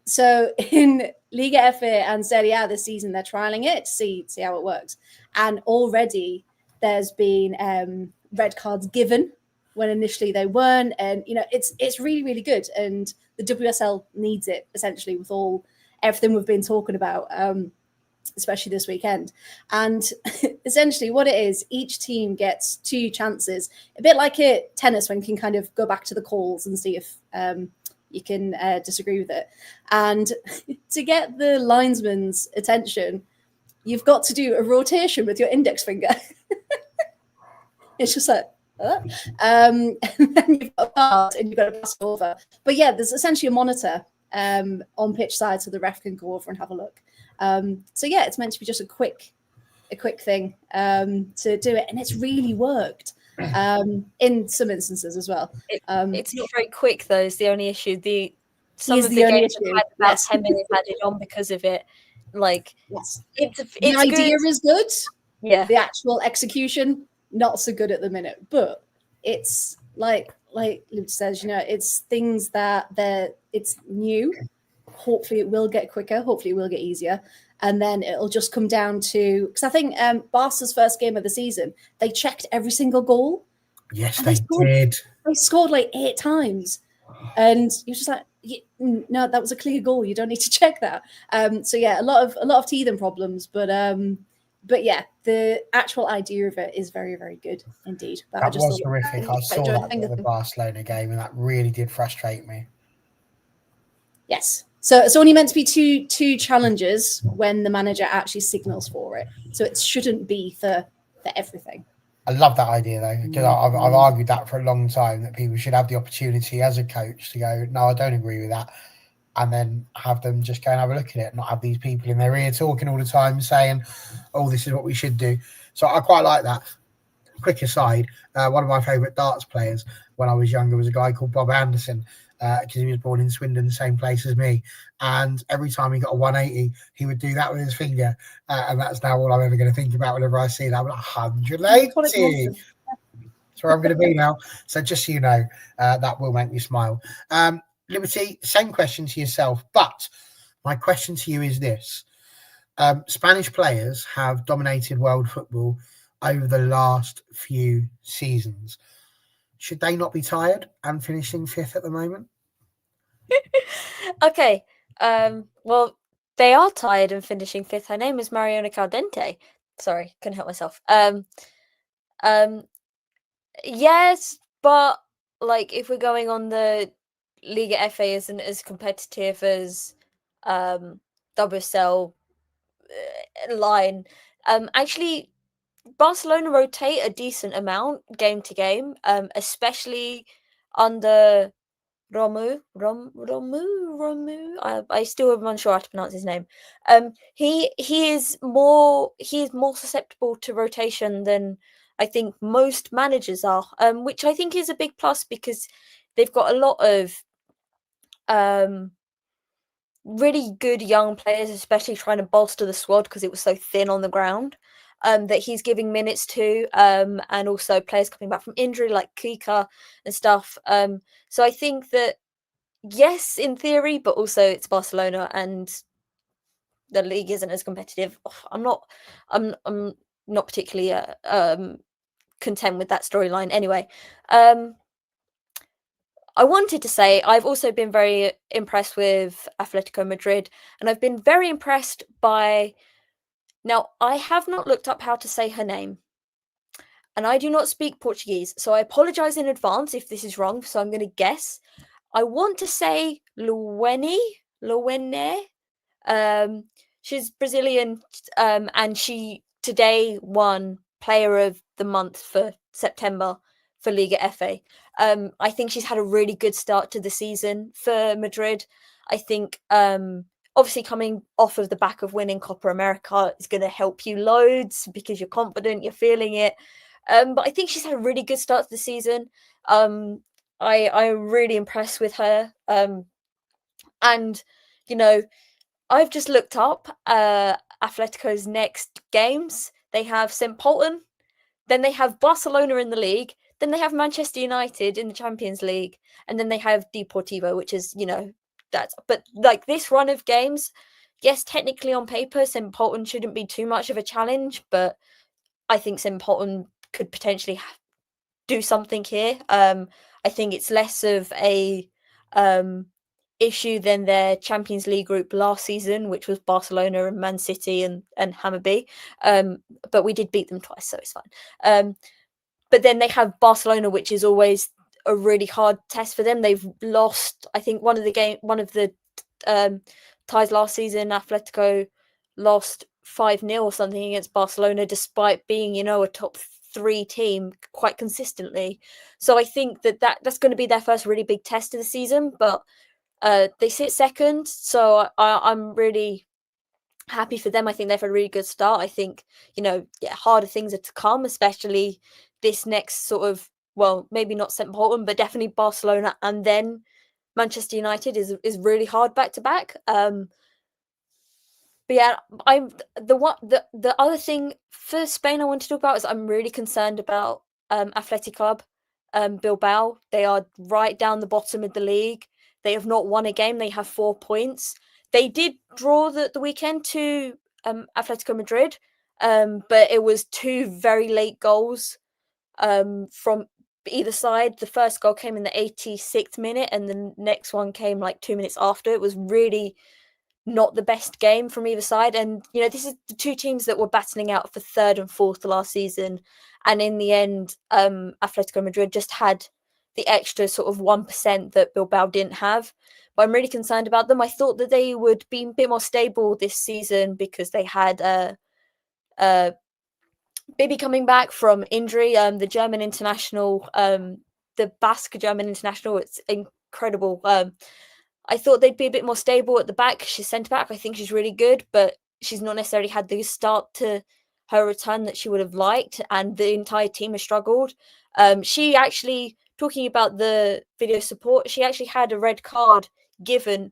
So in Liga FA and Serie A this season, they're trialing it to see how it works. And already there's been red cards given when initially they weren't. And, it's really, really good. And the WSL needs it, essentially, with everything we've been talking about, especially this weekend. And essentially what it is, each team gets 2 chances, a bit like a tennis when you can kind of go back to the calls and see if you can disagree with it. And to get the linesman's attention, you've got to do a rotation with your index finger. It's just like, and then you've got a part and you've got to pass it over. But yeah, there's essentially a monitor on pitch side so the ref can go over and have a look. So yeah, it's meant to be just a quick thing to do it, and it's really worked in some instances as well. It's not very quick though, is the only issue. Some of the games have had about 10 minutes added on because of it. Like, yes, it's the idea is good. Yeah, the actual execution not so good at the minute, but it's like Luke says, it's things that it's new. Hopefully it will get quicker. Hopefully it will get easier. And then it'll just come down to, because I think Barca's first game of the season, they checked every single goal. Yes, they did. They scored like 8 times. And you're just like, no, that was a clear goal. You don't need to check that. So yeah, a lot of teething problems, but yeah, the actual idea of it is very, very good indeed. But that was horrific. I saw that in the Barcelona game, and that really did frustrate me. Yes. So it's only meant to be two challenges when the manager actually signals for it. So it shouldn't be for everything. I love that idea though, because I've argued that for a long time, that people should have the opportunity as a coach to go, no, I don't agree with that, and then have them just go and have a look at it, not have these people in their ear talking all the time saying, oh, this is what we should do. So I quite like that. Quick aside, one of my favourite darts players when I was younger was a guy called Bob Anderson, because he was born in Swindon, the same place as me. And every time he got a 180, he would do that with his finger. And that's now all I'm ever going to think about whenever I see that. I'm like, 180. That's where I'm going to be now. So just so you know, that will make me smile. Liberty, same question to yourself, but my question to you is this. Spanish players have dominated world football over the last few seasons. Should they not be tired and finishing 5th at the moment? Okay. Well, they are tired and finishing 5th. Her name is Mariona Caldente. Sorry, couldn't help myself. Yes, but like if we're going on the Liga FA isn't as competitive as WSL line. Actually, Barcelona rotate a decent amount game to game, especially under Romu. I still am unsure how to pronounce his name. He is more susceptible to rotation than I think most managers are, which I think is a big plus because they've got a lot of really good young players, especially trying to bolster the squad because it was so thin on the ground. That he's giving minutes to, and also players coming back from injury like Kika and stuff. So I think that yes, in theory, but also it's Barcelona and the league isn't as competitive. I'm not particularly content with that storyline. Anyway, I wanted to say I've also been very impressed with Atletico Madrid, and I've been very impressed by. Now, I have not looked up how to say her name, and I do not speak Portuguese, so I apologize in advance if this is wrong. So I'm going to guess. I want to say Luene. She's Brazilian, and she today won Player of the Month for September for Liga FA. I think she's had a really good start to the season for Madrid. I think obviously coming off of the back of winning Copa America is going to help you loads because you're confident, you're feeling it. But I think she's had a really good start to the season. I'm really impressed with her. And, you know, I've just looked up Atletico's next games. They have St. Polten, then they have Barcelona in the league, then they have Manchester United in the Champions League, and then they have Deportivo, which is, but like this run of games, yes, technically on paper, St. Polten shouldn't be too much of a challenge, but I think St. Polten could potentially do something here. I think it's less of a issue than their Champions League group last season, which was Barcelona and Man City and Hammarby. But we did beat them twice, so it's fine. But then they have Barcelona, which is always a really hard test for them. They've lost, I think, one of the ties last season. Atletico lost 5-0 or something against Barcelona, despite being, a top 3 team quite consistently. So I think that's going to be their first really big test of the season. But they sit second, so I'm really happy for them. I think they've had a really good start. I think, harder things are to come, especially this next sort of, well, maybe not St. Polten, but definitely Barcelona and then Manchester United is really hard back to back. But yeah, the other thing for Spain I want to talk about is I'm really concerned about Athletic Club Bilbao. They are right down the bottom of the league. They have not won a game. They have 4 points. They did draw the weekend to Atletico Madrid, but it was 2 very late goals from either side. The first goal came in the 86th minute, and the next one came like 2 minutes after. It was really not the best game from either side. And, this is the 2 teams that were battling out for 3rd and 4th last season. And in the end, Atletico Madrid just had the extra sort of 1% that Bilbao didn't have. But I'm really concerned about them. I thought that they would be a bit more stable this season because they had Bibi coming back from injury. The German international, the Basque German international, it's incredible. I thought they'd be a bit more stable at the back. She's centre back. I think she's really good, but she's not necessarily had the start to her return that she would have liked, and the entire team has struggled. She actually, talking about the video support, she actually had a red card given.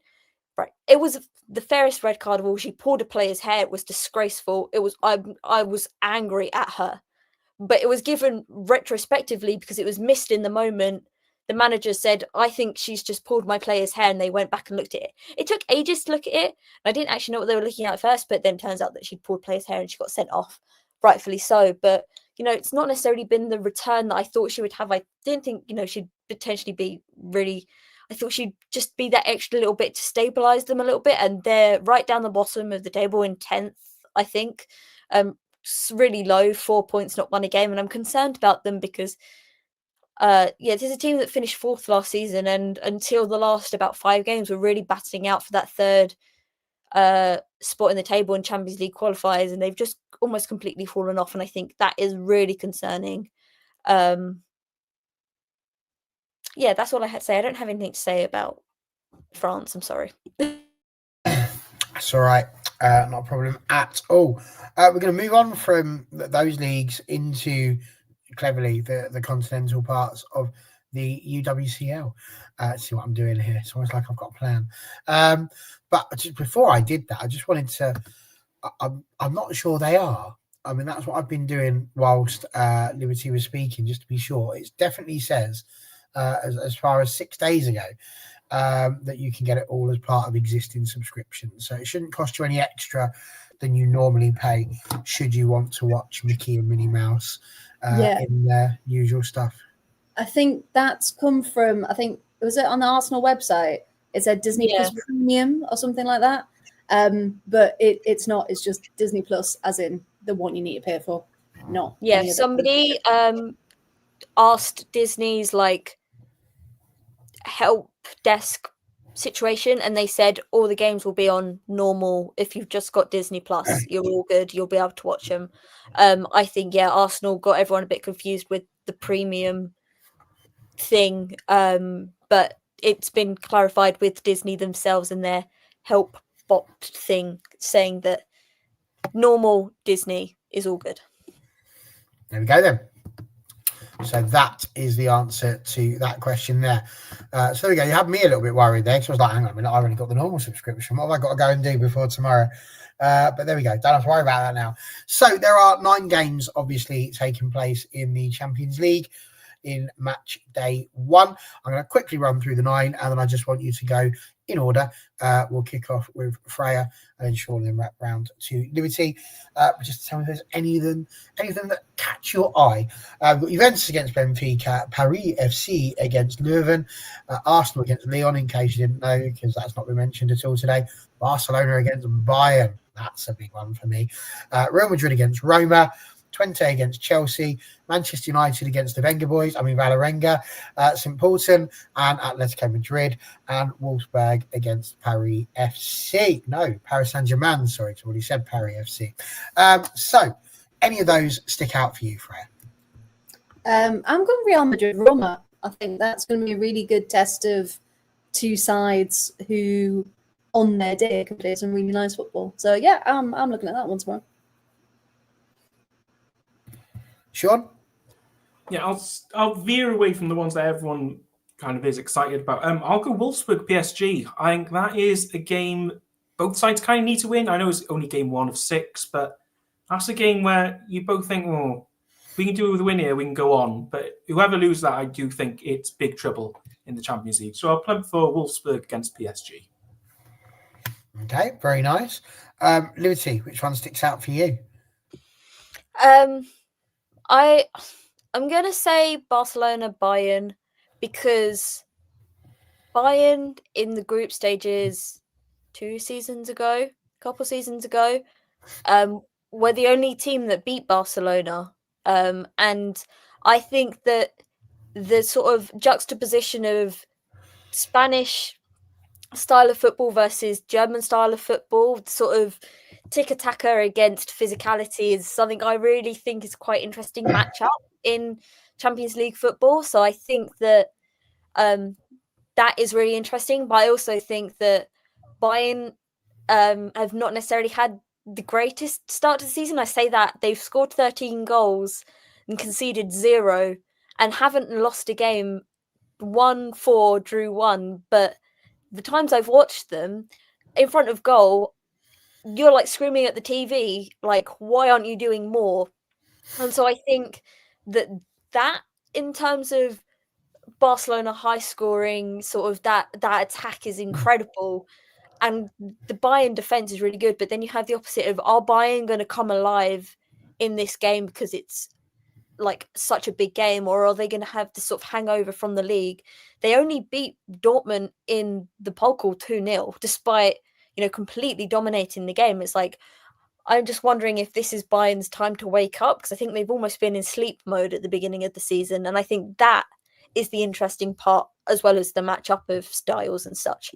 Right, it was the fairest red card of all. She pulled a player's hair. It was disgraceful. It was I was angry at her, but it was given retrospectively because it was missed in the moment. The manager said, I think she's just pulled my player's hair, and they went back and looked at it. It took ages to look at it. I didn't actually know what they were looking at first, but then it turns out that she'd pulled player's hair and she got sent off, rightfully so. But, it's not necessarily been the return that I thought she would have. I didn't think, she'd potentially be really, I thought she'd just be that extra little bit to stabilise them a little bit. And they're right down the bottom of the table in 10th, I think. It's really low, 4 points, not won a game. And I'm concerned about them because this is a team that finished 4th last season, and until the last about 5 games were really battling out for that 3rd spot in the table in Champions League qualifiers, and they've just almost completely fallen off, and I think that is really concerning. yeah, that's all I had to say. I don't have anything to say about France. I'm sorry. That's all right. Not a problem at all. We're going to move on from those leagues into, cleverly, the continental parts of the UWCL. See what I'm doing here. It's almost like I've got a plan. But just before I did that, I just wanted to... I'm not sure they are. I mean, that's what I've been doing whilst Liberty was speaking, just to be sure. It definitely says, as far as 6 days ago, that you can get it all as part of existing subscriptions. So it shouldn't cost you any extra than you normally pay should you want to watch Mickey and Minnie Mouse in their usual stuff. I think that's come from, was it on the Arsenal website? It said Disney Plus Premium or something like that. But it's not, it's just Disney Plus as in the one you need to pay for. Not somebody asked Disney's like help desk situation, and they said all the games will be on normal. If you've just got Disney Plus, you're all good, you'll be able to watch them. I think Arsenal got everyone a bit confused with the premium thing, but it's been clarified with Disney themselves and their help bot thing, saying that normal Disney is all good. There we go then. So that is the answer to that question there. So there we go. You had me a little bit worried there, because I was like, hang on a minute, I've only got the normal subscription. What have I got to go and do before tomorrow? But there we go. Don't have to worry about that now. So there are 9 games, obviously, taking place in the Champions League in match day 1. I'm going to quickly run through the 9, and then I just want you to go in order. We'll kick off with Freya, and then Sean, then wrap round to Liberty. Just to tell me if there's anything that catch your eye. We've got Juventus against Benfica, Paris FC against Leuven, Arsenal against Lyon, in case you didn't know, because that's not been mentioned at all today. Barcelona against Bayern. That's a big one for me. Real Madrid against Roma. Twente against Chelsea, Manchester United against the Wenger boys, Valerenga, St. Paulson and Atletico Madrid, and Wolfsburg against Paris FC. No, Paris Saint-Germain, sorry, it's already said Paris FC. So, any of those stick out for you, Freya? I'm going Real Madrid Roma. I think that's going to be a really good test of two sides who, on their day, can play some really nice football. So, I'm looking at that one tomorrow. Sean? Yeah, I'll veer away from the ones that everyone kind of is excited about. I'll go Wolfsburg PSG. I think that is a game both sides kind of need to win. I know it's only game 1 of 6, but that's a game where you both think, oh, we can do it with a win here, we can go on. But whoever loses that, I do think it's big trouble in the Champions League. So I'll plug for Wolfsburg against PSG. Okay, very nice. Liberty, which one sticks out for you? I'm going to say Barcelona Bayern, because Bayern in the group stages 2 seasons ago, couple seasons ago, were the only team that beat Barcelona. And I think that the sort of juxtaposition of Spanish style of football versus German style of football, sort of tiki-taka against physicality, is something I really think is quite interesting matchup in Champions League football. So I think that that is really interesting. But I also think that Bayern have not necessarily had the greatest start to the season. I say that they've scored 13 goals and conceded 0 and haven't lost a game, won 4, drew 1. But the times I've watched them in front of goal, you're like screaming at the TV, like, why aren't you doing more? And so I think that in terms of Barcelona high scoring, sort of that attack is incredible. And the Bayern defense is really good. But then you have the opposite of, are Bayern going to come alive in this game because it's like such a big game, or are they going to have this sort of hangover from the league? They only beat Dortmund in the Pokal 2-0, despite, completely dominating the game. It's like, I'm just wondering if this is Bayern's time to wake up, because I think they've almost been in sleep mode at the beginning of the season. And I think that is the interesting part, as well as the matchup of styles and such.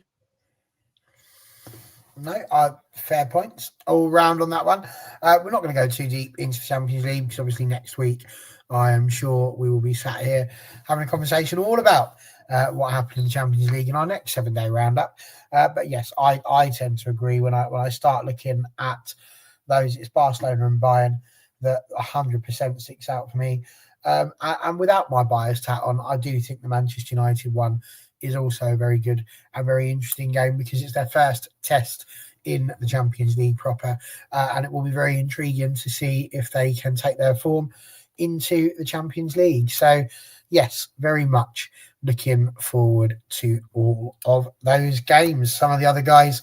No, fair points all round on that one. We're not going to go too deep into the Champions League because obviously next week I am sure we will be sat here having a conversation all about what happened in the Champions League in our next 7-day roundup. But yes, I tend to agree when I start looking at those. It's Barcelona and Bayern that 100% sticks out for me. And without my biased hat on, I do think the Manchester United one is also a very good and very interesting game because it's their first test in the Champions League proper. And it will be very intriguing to see if they can take their form into the Champions League. So, yes, very much looking forward to all of those games. Some of the other guys,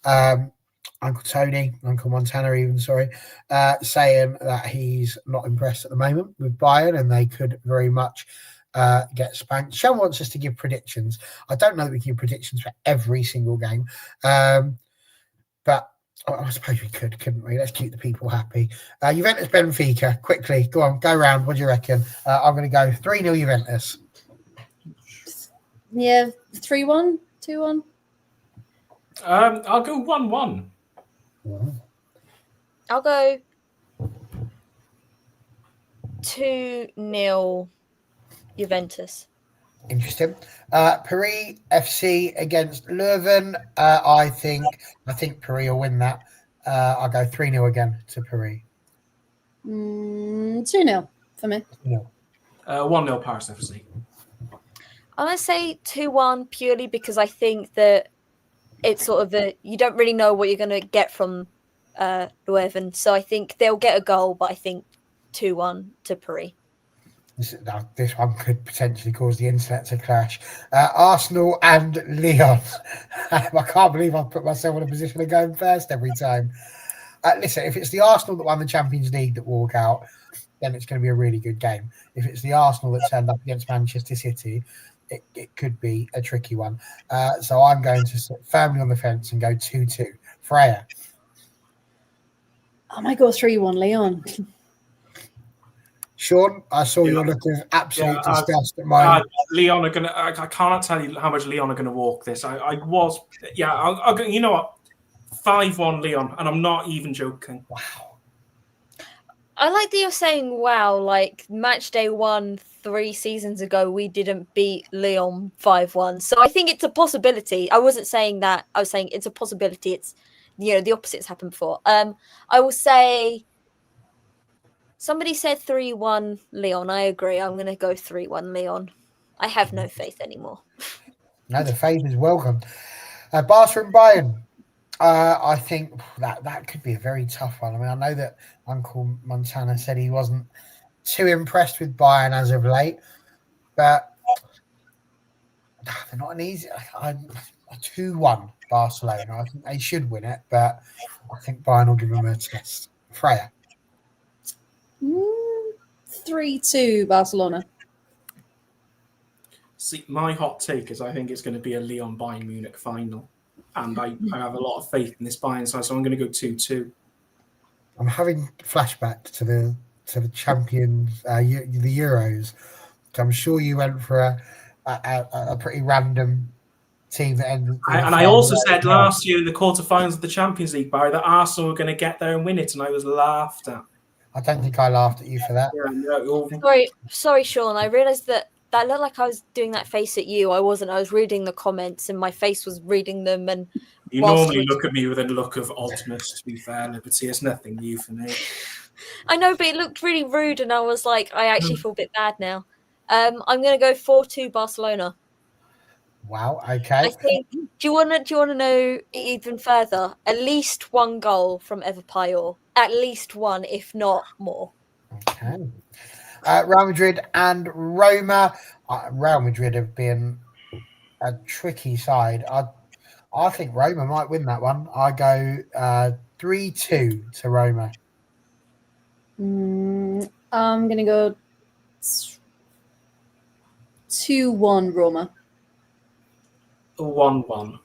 Uncle Tony, Uncle Montana even, saying that he's not impressed at the moment with Bayern and they could very much get spanked. Sean wants us to give predictions. I don't know that we can give predictions for every single game, but I suppose we could, couldn't we? Let's keep the people happy. Juventus Benfica, quickly, go on, go round. What do you reckon? I'm going to go 3-0 Juventus. Yeah, 3-1, 2-1. I'll go 1-1. I'll go 2-0 Juventus. Interesting. Paris FC against Leuven. I think Paris will win that. I'll go 3-0 again to Paris. 2-0 for me. 1-0 Paris FC. I'm going to say 2-1 purely because I think that it's sort of you don't really know what you're going to get from Leuven. So I think they'll get a goal, but I think 2-1 to Paris. This one could potentially cause the internet to crash. Arsenal and Lyon. I can't believe I've put myself in a position of going first every time. Listen, if it's the Arsenal that won the Champions League that walk out, then it's going to be a really good game. If it's the Arsenal that turned up against Manchester City, it could be a tricky one. So I'm going to sit firmly on the fence and go 2-2. Freya. I might go 3-1 Lyon. Sean, I saw your look of absolute disgust at mine. Lyon are going to... I can't tell you how much Lyon are going to walk this. I'll go, you know what? 5-1 Lyon, and I'm not even joking. Wow. I like that you're saying, wow, like match day 1 3 seasons ago, we didn't beat Lyon 5-1. So I think it's a possibility. I wasn't saying that. I was saying it's a possibility. It's, the opposite's happened before. I will say... Somebody said 3-1 Lyon. I agree. I'm going to go 3-1 Lyon. I have no faith anymore. No, the faith is welcome. Barca and Bayern. I think that could be a very tough one. I mean, I know that Uncle Montana said he wasn't too impressed with Bayern as of late, but they're not an easy... 2-1 Barcelona. I think they should win it, but I think Bayern will give them a test. Freya. 3-2 Barcelona. See, my hot take is I think it's going to be a Lyon Bayern Munich final, and I have a lot of faith in this Bayern side, so I'm going to go 2-2. I'm having flashback to the champions, the Euros. I'm sure you went for a pretty random team that ended. And I also said last year in the quarterfinals of the Champions League, Barry, that Arsenal were going to get there and win it, and I was laughed at. I don't think I laughed at you for that. Yeah, no. Sorry, Sean. I realised that looked like I was doing that face at you. I wasn't. I was reading the comments, and my face was reading them. And you normally look at me with a look of oddness. To be fair, Liberty, it's nothing new for me. I know, but it looked really rude, and I was like, I actually feel a bit bad now. I'm going to go 4-2 Barcelona. Wow. Okay. I think. Do you want to know even further? At least one goal from Eva Payet. At least one, if not more. Okay. Real Madrid and Roma. Real Madrid have been a tricky side. I think Roma might win that one. I go 3-2 to Roma. I'm going to go 2-1 Roma. 1-1.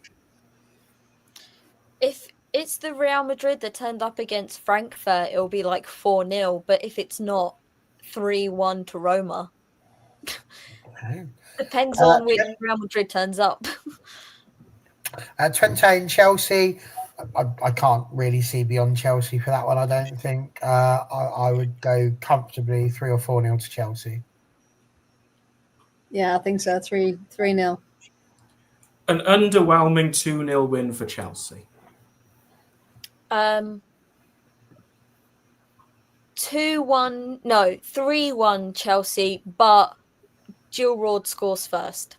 If it's the Real Madrid that turned up against Frankfurt, it'll be like 4-0. But if it's not, 3-1 to Roma. Okay. Depends on which Real Madrid turns up. Twente and Chelsea. I can't really see beyond Chelsea for that one. I don't think. I would go comfortably 3 or 4-0 to Chelsea. Yeah, I think so. 3-0. An underwhelming 2-0 win for Chelsea. 2-1, no, 3-1 Chelsea, but Jill Roord scores first.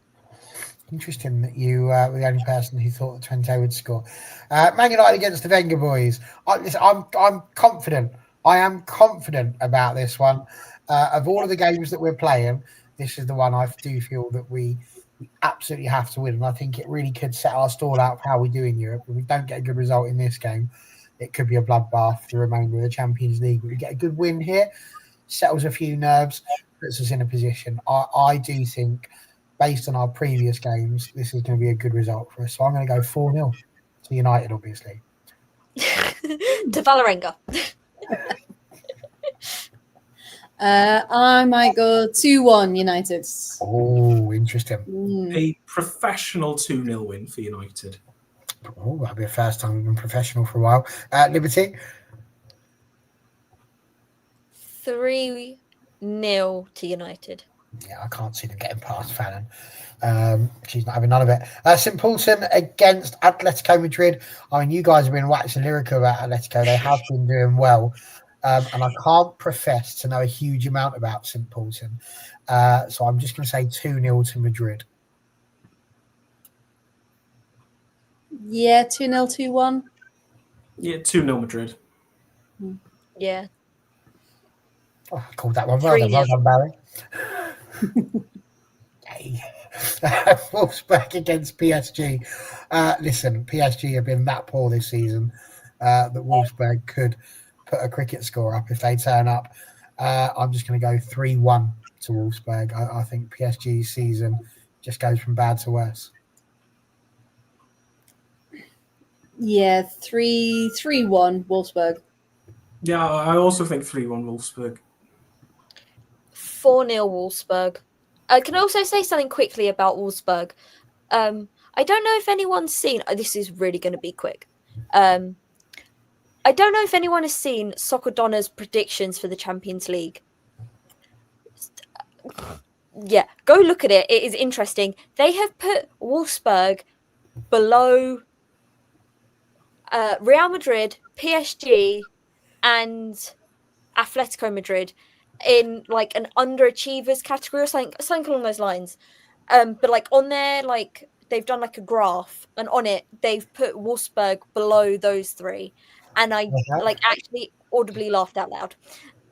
Interesting that you were the only person who thought that Twente would score. Man United against the Wenger boys. I'm confident. I am confident about this one. Of all of the games that we're playing, this is the one I do feel that we absolutely have to win. And I think it really could set our stall out for how we do in Europe. If we don't get a good result in this game, it could be a bloodbath for the remainder of the Champions League. But we get a good win here, settles a few nerves, puts us in a position. I do think, based on our previous games, this is going to be a good result for us. So I'm going to go 4-0 to United, obviously. To Valerenga. I might go 2-1 United. Oh, interesting. A professional 2-0 win for United. Oh, that'll be the first time we've been professional for a while. Liberty? 3-0 to United. Yeah, I can't see them getting past Fallon. She's not having none of it. St. Paulson against Atletico Madrid. I mean, you guys have been waxing lyrical about Atletico. They have been doing well. And I can't profess to know a huge amount about St. Paulson. So I'm just going to say 2-0 to Madrid. Yeah, 2-0, 2-1. Yeah, 2-0 Madrid. Yeah. Oh, I called that one. Well done, Barry. Wolfsburg against PSG. Listen, PSG have been that poor this season that Wolfsburg could put a cricket score up if they turn up. I'm just going to go 3-1 to Wolfsburg. I think PSG's season just goes from bad to worse. Yeah, 3-1 Wolfsburg. Yeah, I also think 3-1 Wolfsburg. 4-0 Wolfsburg. I can also say something quickly about Wolfsburg. I don't know if anyone's seen... this is really going to be quick. I don't know if anyone has seen Soccer Donna's predictions for the Champions League. Yeah, go look at it. It is interesting. They have put Wolfsburg below Real Madrid, PSG, and Atletico Madrid in like an underachievers category or something along those lines. But like on there, like they've done like a graph, and on it they've put Wolfsburg below those three, and I like actually audibly laughed out loud.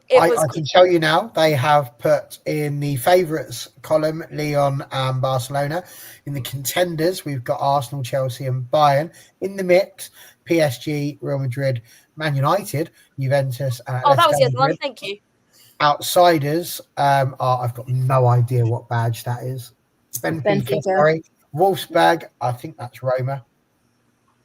I can tell you now, they have put in the favourites column Lyon and Barcelona. In the contenders, we've got Arsenal, Chelsea and Bayern. In the mix, PSG, Real Madrid, Man United, Juventus. That was the other one. Thank you. Outsiders, I've got no idea what badge that is. Benfica. Sorry. Wolfsburg, I think that's Roma.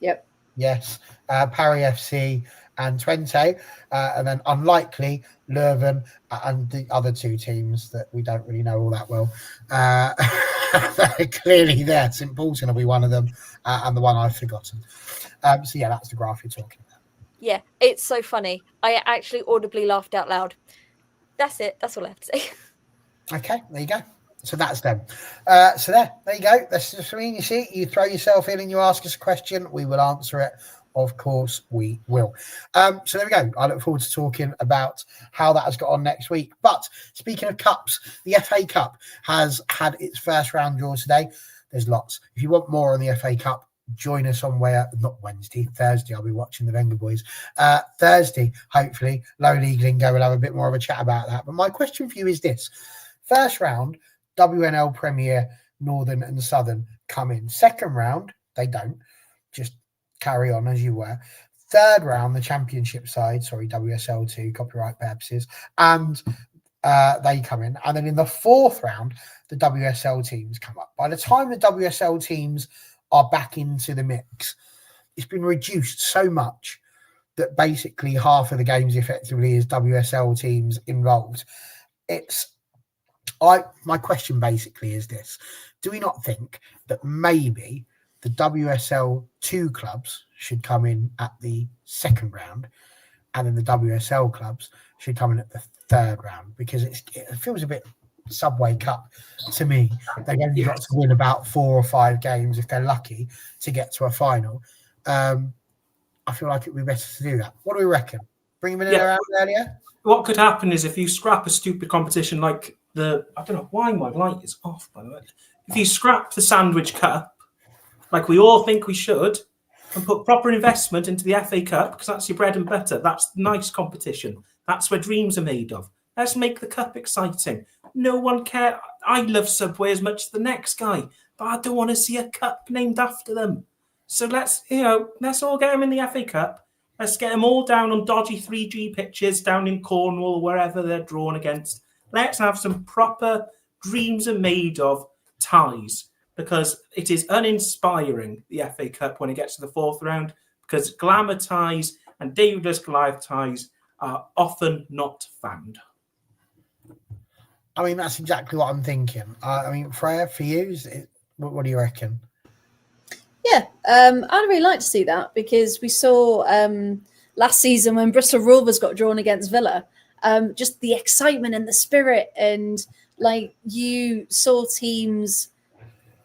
Yep. Yes. Paris FC and Twente. And then unlikely, Leuven and the other two teams that we don't really know all that well. They're clearly there. St. Paulson will be one of them, and the one I've forgotten. So, yeah, that's the graph you're talking about. Yeah, it's so funny. I actually audibly laughed out loud. That's it. That's all I have to say. Okay, there you go. So that's them. So there you go. That's just mean you see. You throw yourself in and you ask us a question. We will answer it. Of course, we will. So there we go. I look forward to talking about how that has got on next week. But speaking of cups, the FA Cup has had its first round draw today. There's lots. If you want more on the FA Cup, join us on Thursday. I'll be watching the Wenger boys. Thursday, hopefully, Low League Lingo will have a bit more of a chat about that. But my question for you is this. First round, WNL Premier, Northern and Southern come in. Second round, they don't. Just carry on as you were. Third round, the championship side, WSL 2, copyright purposes, and they come in. And then in the fourth round, the WSL teams come up. By the time the WSL teams are back into the mix, it's been reduced so much that basically half of the games effectively is WSL teams involved. My question basically is this. Do we not think that maybe the WSL 2 clubs should come in at the second round, and then the WSL clubs should come in at the third round, because it feels a bit Subway Cup to me. They've only got to win about 4 or 5 games if they're lucky to get to a final. I feel like it would be better to do that. What do we reckon? Bring them in around earlier? What could happen is if you scrap a stupid competition like I don't know why my light is off, by the way. If you scrap the Sandwich Cup, like we all think we should, and put proper investment into the FA Cup, because that's your bread and butter. That's nice competition. That's where dreams are made of. Let's make the cup exciting. No one cares. I love Subway as much as the next guy, but I don't want to see a cup named after them. So let's all get them in the FA Cup. Let's get them all down on dodgy 3G pitches down in Cornwall, wherever they're drawn against. Let's have some proper dreams are made of ties, because it is uninspiring, the FA Cup, when it gets to the 4th round, because glamour ties and David Goliath ties are often not found. I mean, that's exactly what I'm thinking. I mean, Freya, for you, what do you reckon? Yeah, I'd really like to see that, because we saw last season when Bristol Rovers got drawn against Villa, just the excitement and the spirit, and like you saw teams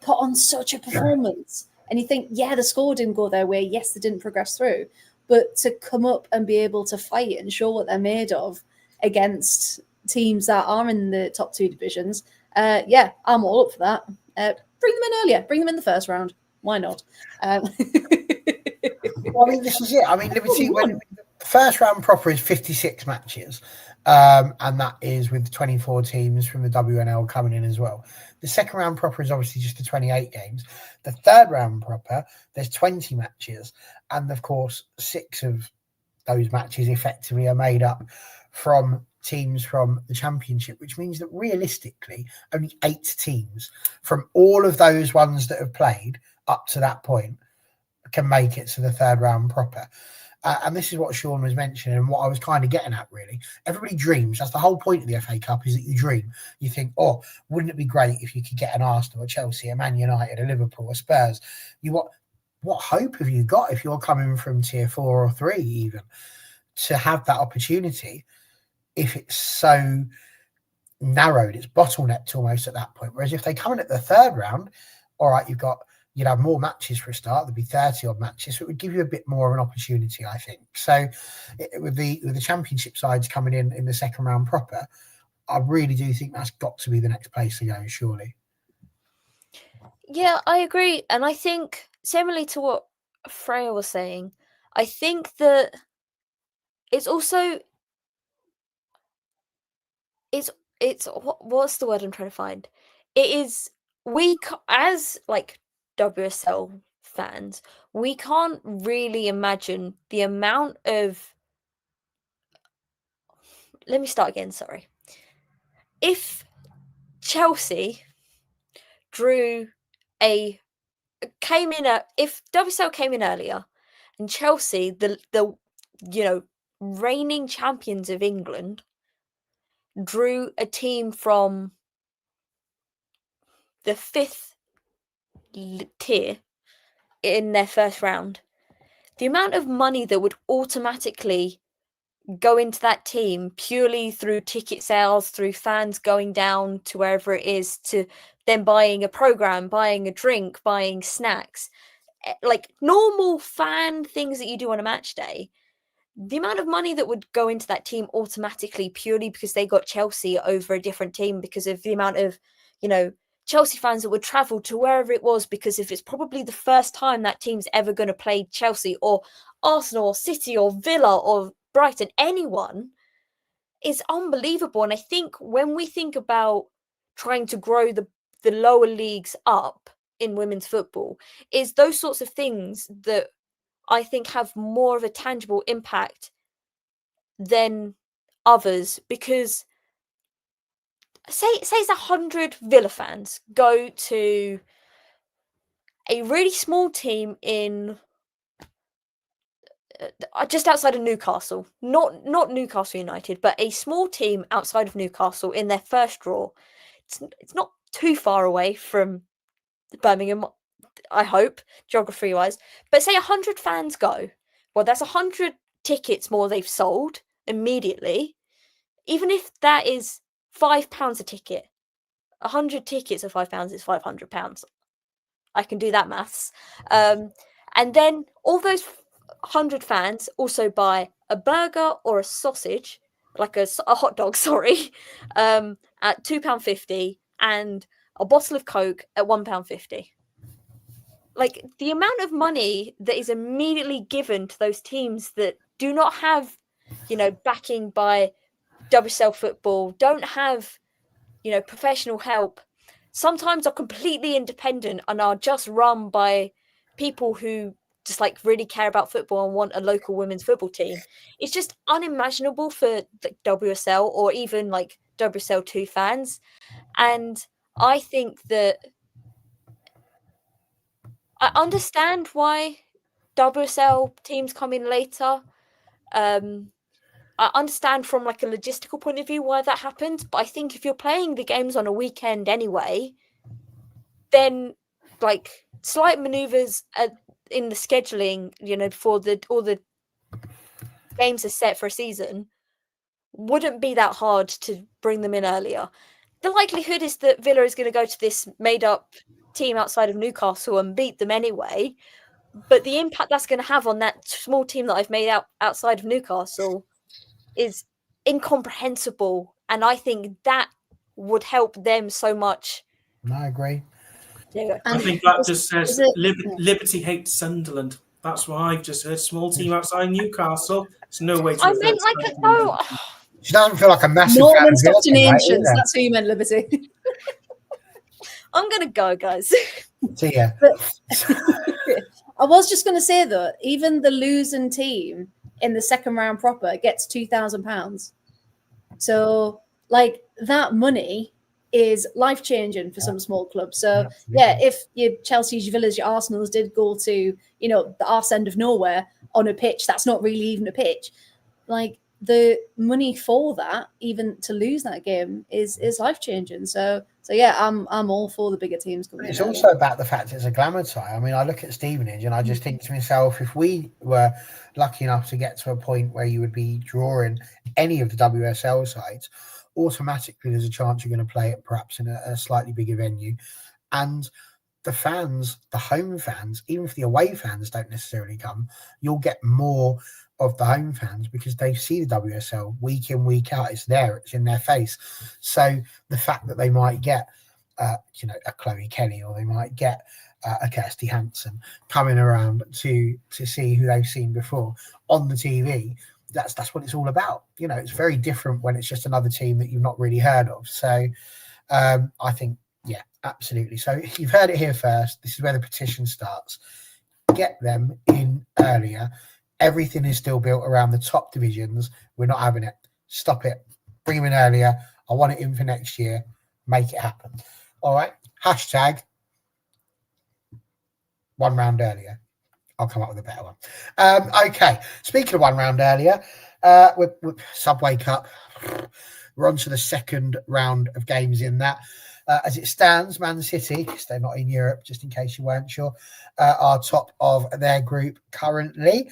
put on such a performance, and you think, yeah, the score didn't go their way, yes, they didn't progress through, but to come up and be able to fight and show what they're made of against teams that are in the top 2 divisions, yeah, I'm all up for that. Bring them in earlier, bring them in the first round. Why not? Well, I mean, this is it. I mean, Liberty, when the first round proper is 56 matches, and that is with 24 teams from the WNL coming in as well. The second round proper is obviously just the 28 games. The third round proper, there's 20 matches, and of course, 6 of those matches effectively are made up from teams from the Championship, which means that realistically, only 8 teams from all of those ones that have played up to that point can make it to the third round proper. And this is what Sean was mentioning and what I was kind of getting at, really. Everybody dreams. That's the whole point of the FA Cup, is that you dream. You think, oh, wouldn't it be great if you could get an Arsenal, a Chelsea, a Man United, a Liverpool, a Spurs? What hope have you got if you're coming from tier 4 or 3 even to have that opportunity, if it's so narrowed, it's bottlenecked almost at that point? Whereas if they come in at the third round, all right, you'd have more matches for a start. There'd be 30 odd matches, so it would give you a bit more of an opportunity, I think. So with the Championship sides coming in the second round proper, I really do think that's got to be the next place to go, surely. Yeah, I agree. And I think, similarly to what Freya was saying, I think that it's also, what's the word I'm trying to find? It is, as like WSL fans, we can't really imagine the amount of, let me start again, sorry. If Chelsea if WSL came in earlier and Chelsea, the reigning champions of England, drew a team from the 5th tier in their first round, the amount of money that would automatically go into that team purely through ticket sales, through fans going down to wherever it is, to them buying a program, buying a drink, buying snacks, like normal fan things that you do on a match day, the amount of money that would go into that team automatically purely because they got Chelsea over a different team, because of the amount of, Chelsea fans that would travel to wherever it was, because if it's probably the first time that team's ever going to play Chelsea or Arsenal or City or Villa or Brighton, anyone, is unbelievable. And I think when we think about trying to grow the lower leagues up in women's football, is those sorts of things that I think have more of a tangible impact than others. Because say it's 100 Villa fans go to a really small team in just outside of Newcastle, not Newcastle United, but a small team outside of Newcastle in their first draw. It's not too far away from Birmingham, I hope, geography-wise. But say 100 fans go. Well, that's 100 tickets more they've sold immediately. Even if that is £5 a ticket, 100 tickets of £5 is £500. I can do that maths. And then all those 100 fans also buy a burger or a sausage, like a hot dog, sorry, at £2.50 and a bottle of Coke at £1.50. Like, the amount of money that is immediately given to those teams that do not have, backing by WSL football, don't have, professional help, sometimes are completely independent and are just run by people who just like really care about football and want a local women's football team. It's just unimaginable for the WSL or even like WSL 2 fans. And I think that I understand why WSL teams come in later. I understand from like a logistical point of view why that happens, but I think if you're playing the games on a weekend anyway, then like slight maneuvers in the scheduling, before all the games are set for a season, wouldn't be that hard to bring them in earlier. The likelihood is that Villa is going to go to this made-up team outside of Newcastle and beat them anyway, but the impact that's going to have on that small team that I've made outside of Newcastle is incomprehensible, and I think that would help them so much. I agree. I think that just says Liberty hates Sunderland. That's why I've just heard. Small team outside Newcastle. There's no way to. I meant like She doesn't feel like a massive Norman fan of Stockton Villa, Ancients. right, That's who you meant, Liberty. I'm gonna go, guys. See ya. I was just going to say though, even the losing team in the second round proper gets £2,000. So like that money is life changing for some small clubs. So if your Chelsea's, your Villas, your Arsenals did go to the arse end of nowhere on a pitch that's not really even a pitch, like the money for that, even to lose that game, is life changing. So yeah, I'm all for the bigger teams coming in. It's also about the fact it's a glamour tie. I mean, I look at Stevenage and I just think to myself, if we were lucky enough to get to a point where you would be drawing any of the WSL sides, automatically there's a chance you're going to play it perhaps in a slightly bigger venue. And the fans, the home fans, even if the away fans don't necessarily come, you'll get more of the home fans because they see the WSL week in, week out. It's there, it's in their face. So the fact that they might get, a Chloe Kelly, or they might get a Kirsty Hansen coming around to see who they've seen before on the TV, that's what it's all about. It's very different when it's just another team that you've not really heard of. So I think, yeah, absolutely. So you've heard it here first. This is where the petition starts. Get them in earlier. Everything is still built around the top divisions. We're not having it. Stop it. Bring them in earlier. I want it in for next year. Make it happen. All right. Hashtag 1 round earlier. I'll come up with a better one. Okay. Speaking of 1 round earlier, with Subway Cup, we're on to the second round of games in that. As it stands, Man City, because they're not in Europe, just in case you weren't sure, are top of their group currently.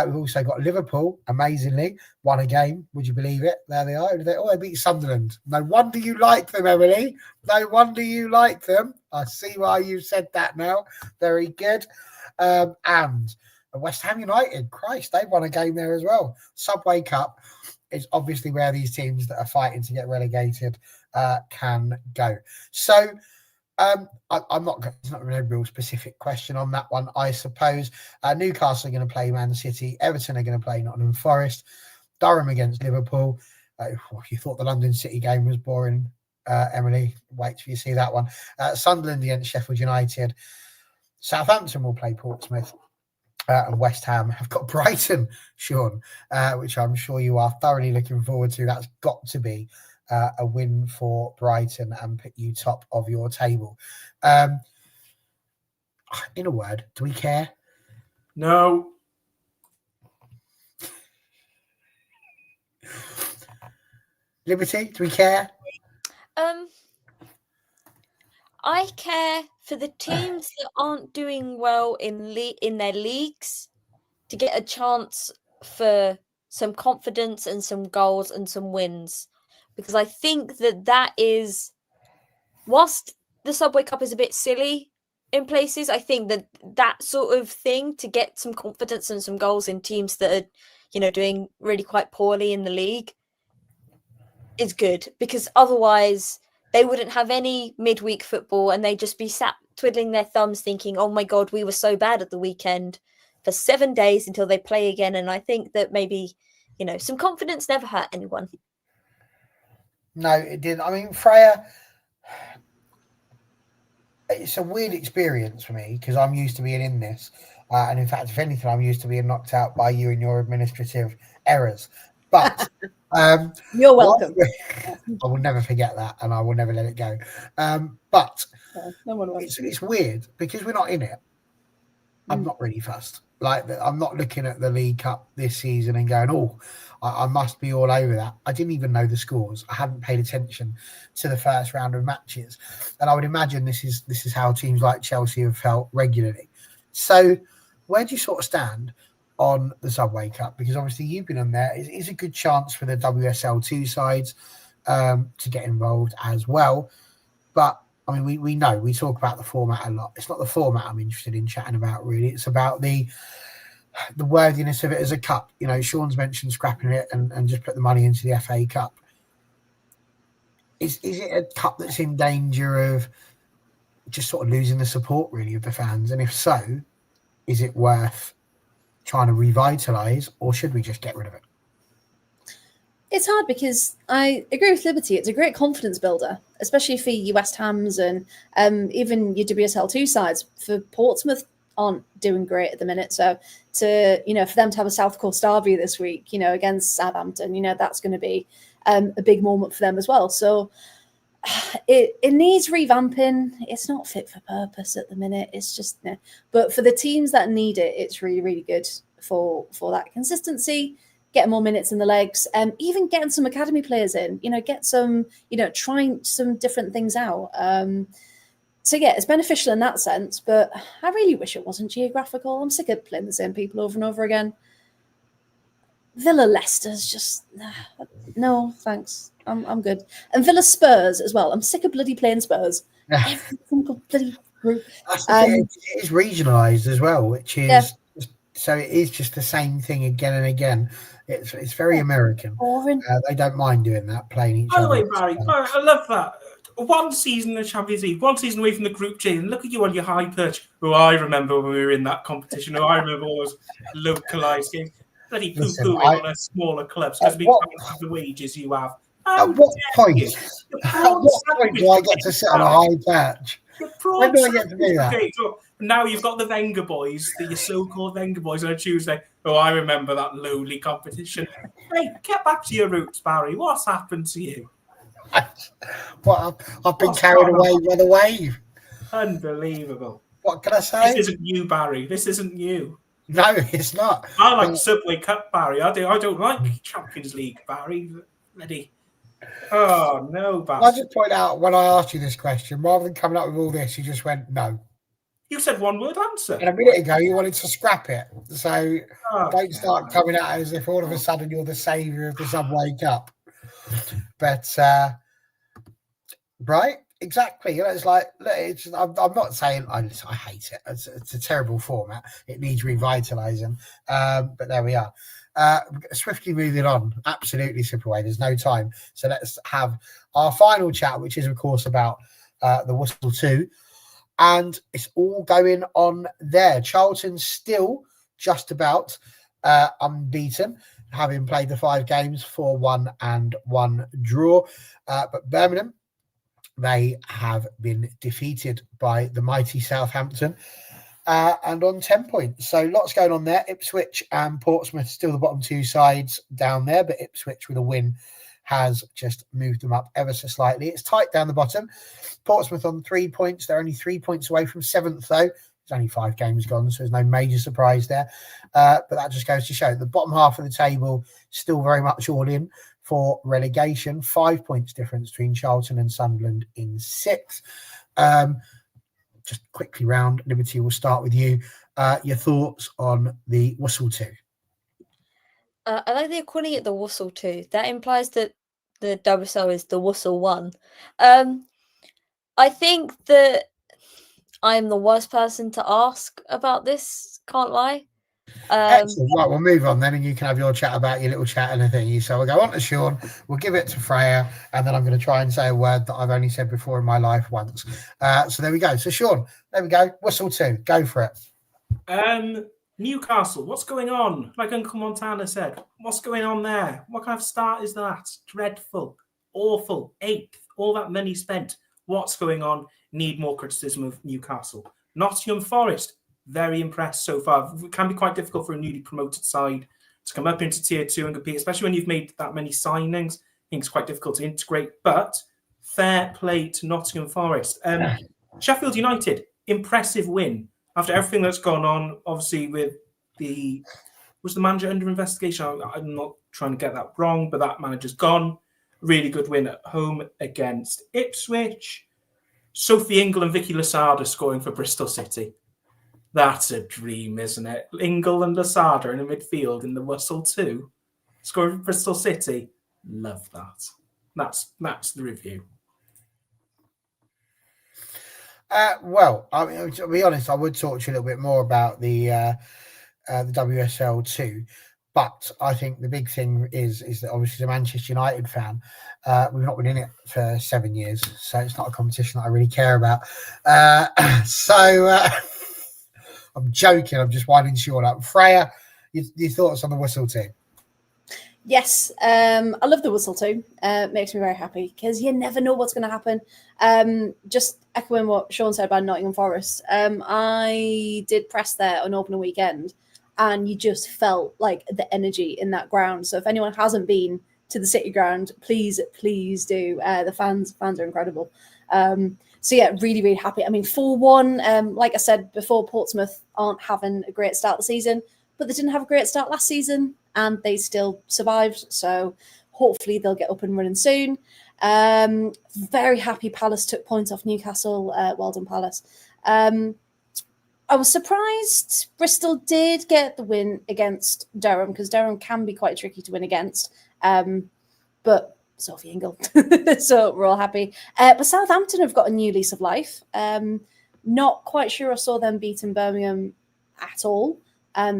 We've also got Liverpool, amazingly, won a game. Would you believe it? There they are. They beat Sunderland. No wonder you like them, Emily. No wonder you like them. I see why you said that now. Very good. And West Ham United, Christ, they've won a game there as well. Subway Cup is obviously where these teams that are fighting to get relegated can go. So I'm not. It's not a real specific question on that one, I suppose. Newcastle are going to play Man City. Everton are going to play Nottingham Forest. Durham against Liverpool. You thought the London City game was boring, Emily. Wait till you see that one. Sunderland against Sheffield United. Southampton will play Portsmouth. And West Ham have got Brighton, Sean, which I'm sure you are thoroughly looking forward to. That's got to be a win for Brighton and put you top of your table. In a word, do we care? No. Liberty, do we care? I care for the teams that aren't doing well in their leagues to get a chance for some confidence and some goals and some wins, because I think that is, whilst the Subway Cup is a bit silly in places, I think that sort of thing to get some confidence and some goals in teams that are, doing really quite poorly in the league is good, because otherwise they wouldn't have any midweek football and they'd just be sat twiddling their thumbs thinking, oh my God, we were so bad at the weekend, for 7 days until they play again. And I think that maybe, some confidence never hurt anyone. No, it didn't. I mean, Freya, it's a weird experience for me because I'm used to being in this. And in fact, if anything, I'm used to being knocked out by you and your administrative errors. But you're welcome. I will never forget that, and I will never let it go. But no one it's weird because we're not in it. I'm not really fussed. Like, I'm not looking at the League Cup this season and going, oh, I must be all over that. I didn't even know the scores. I hadn't paid attention to the first round of matches. And I would imagine this is how teams like Chelsea have felt regularly. So where do you sort of stand on the Subway Cup? Because obviously you've been on there. It's a good chance for the WSL 2 sides to get involved as well. But I mean, we know, we talk about the format a lot. It's not the format I'm interested in chatting about, really. It's about the worthiness of it as a cup. Sean's mentioned scrapping it and just put the money into the FA Cup. Is it a cup that's in danger of just sort of losing the support, really, of the fans? And if so, is it worth trying to revitalise, or should we just get rid of it? It's hard because I agree with Liberty. It's a great confidence builder, especially for your West Hams and even your WSL 2 sides. For Portsmouth, aren't doing great at the minute. So for them to have a South Coast derby this week, against Southampton, that's going to be a big moment for them as well. So it needs revamping. It's not fit for purpose at the minute. It's just, but for the teams that need it, it's really, really good for that consistency. Get more minutes in the legs, and even getting some academy players in, get some, trying some different things out. So yeah, it's beneficial in that sense, but I really wish it wasn't geographical. I'm sick of playing the same people over and over again. Villa Leicester's just, no, thanks. I'm good. And Villa Spurs as well. I'm sick of bloody playing Spurs. Every single bloody group. It is regionalised as well, which is, so it is just the same thing again and again. It's very American. They don't mind doing that, playing each other. By the way, Barry, I love that. One season in the Champions League, one season away from the Group G, and look at you on your high perch. Oh, I remember when we were in that competition. Oh, I remember all those localised games. Bloody poo-pooing on a smaller clubs because we can't have the wages you have. At what point do I get to sit on a high perch? When do I get to do that? Okay, so now you've got the Wenger boys, your so-called Wenger boys on a Tuesday. Oh, I remember that lowly competition. Hey, get back to your roots, Barry. What's happened to you? I've been carried away by the wave. Unbelievable. What can I say? This isn't you, Barry. This isn't you. No, it's not. I like Subway Cup, Barry. I don't like Champions League, Barry. Ready? Oh, no, Barry. I just point out, when I asked you this question, rather than coming up with all this, you just went, no. You said one word answer. And a minute ago, you wanted to scrap it. So don't start coming out as if all of a sudden you're the saviour of the Subway Cup. But, right? Exactly. It's like, I'm not saying I hate it. It's a terrible format. It needs revitalising. But there we are. Swiftly moving on. Absolutely slip away. There's no time. So let's have our final chat, which is, of course, about the Whistle 2. And it's all going on there. Charlton's still just about unbeaten, having played the 5 games, 4-1 and 1 draw. But Birmingham, they have been defeated by the mighty Southampton and on 10 points. So lots going on there. Ipswich and Portsmouth still the bottom 2 sides down there, but Ipswich with a win has just moved them up ever so slightly. It's tight down the bottom. Portsmouth on 3 points. They're only 3 points away from 7th, though. There's only 5 games gone, so there's no major surprise there. But that just goes to show the bottom half of the table still very much all in for relegation. 5 points difference between Charlton and Sunderland in 6th. just quickly round, Liberty, we'll start with you. Your thoughts on the Whistle 2? I like that you're calling it the Whistle 2. That implies that the WSL is the Whistle 1. I think that I'm the worst person to ask about this, can't lie. Excellent. Right, we'll move on then, and you can have your chat about your little chat and a thingy. So we'll go on to Sean, we'll give it to Freya, and then I'm going to try and say a word that I've only said before in my life once. So there we go. So Sean, there we go. Whistle 2, go for it. Newcastle, what's going on? Like Uncle Montana said, what's going on there? What kind of start is that? Dreadful, awful, 8th, all that money spent. What's going on? Need more criticism of Newcastle. Nottingham Forest, very impressed so far. It can be quite difficult for a newly promoted side to come up into Tier 2 and compete, especially when you've made that many signings. I think it's quite difficult to integrate, but fair play to Nottingham Forest. Sheffield United, impressive win. After everything that's gone on, obviously with was the manager under investigation? I'm not trying to get that wrong, but that manager's gone. Really good win at home against Ipswich. Sophie Ingle and Vicky Lasada scoring for Bristol City. That's a dream, isn't it? Ingle and Lasada in the midfield in the Whistle 2, scoring for Bristol City. Love that. That's the review. Well, I mean, to be honest, I would talk to you a little bit more about the WSL 2, but I think the big thing is that obviously, as a Manchester United fan, we've not been in it for 7 years, so it's not a competition that I really care about. I'm joking. I'm just winding Sean up. Freya, your thoughts on the Whistle 2? Yes, I love the Whistle 2. Makes me very happy because you never know what's going to happen. Just echoing what Sean said about Nottingham Forest, I did press there on opening weekend, and you just felt like the energy in that ground. So if anyone hasn't been to the City Ground, please do. The fans are incredible. So yeah, really, really happy. I mean, 4-1, like I said before, Portsmouth aren't having a great start of the season, but they didn't have a great start last season, and they still survived. So hopefully they'll get up and running soon. Very happy Palace took points off Newcastle. Well done, Palace. I was surprised Bristol did get the win against Durham, because Durham can be quite tricky to win against. But Sophie Ingle. So we're all happy. But Southampton have got a new lease of life. Not quite sure I saw them beating Birmingham at all.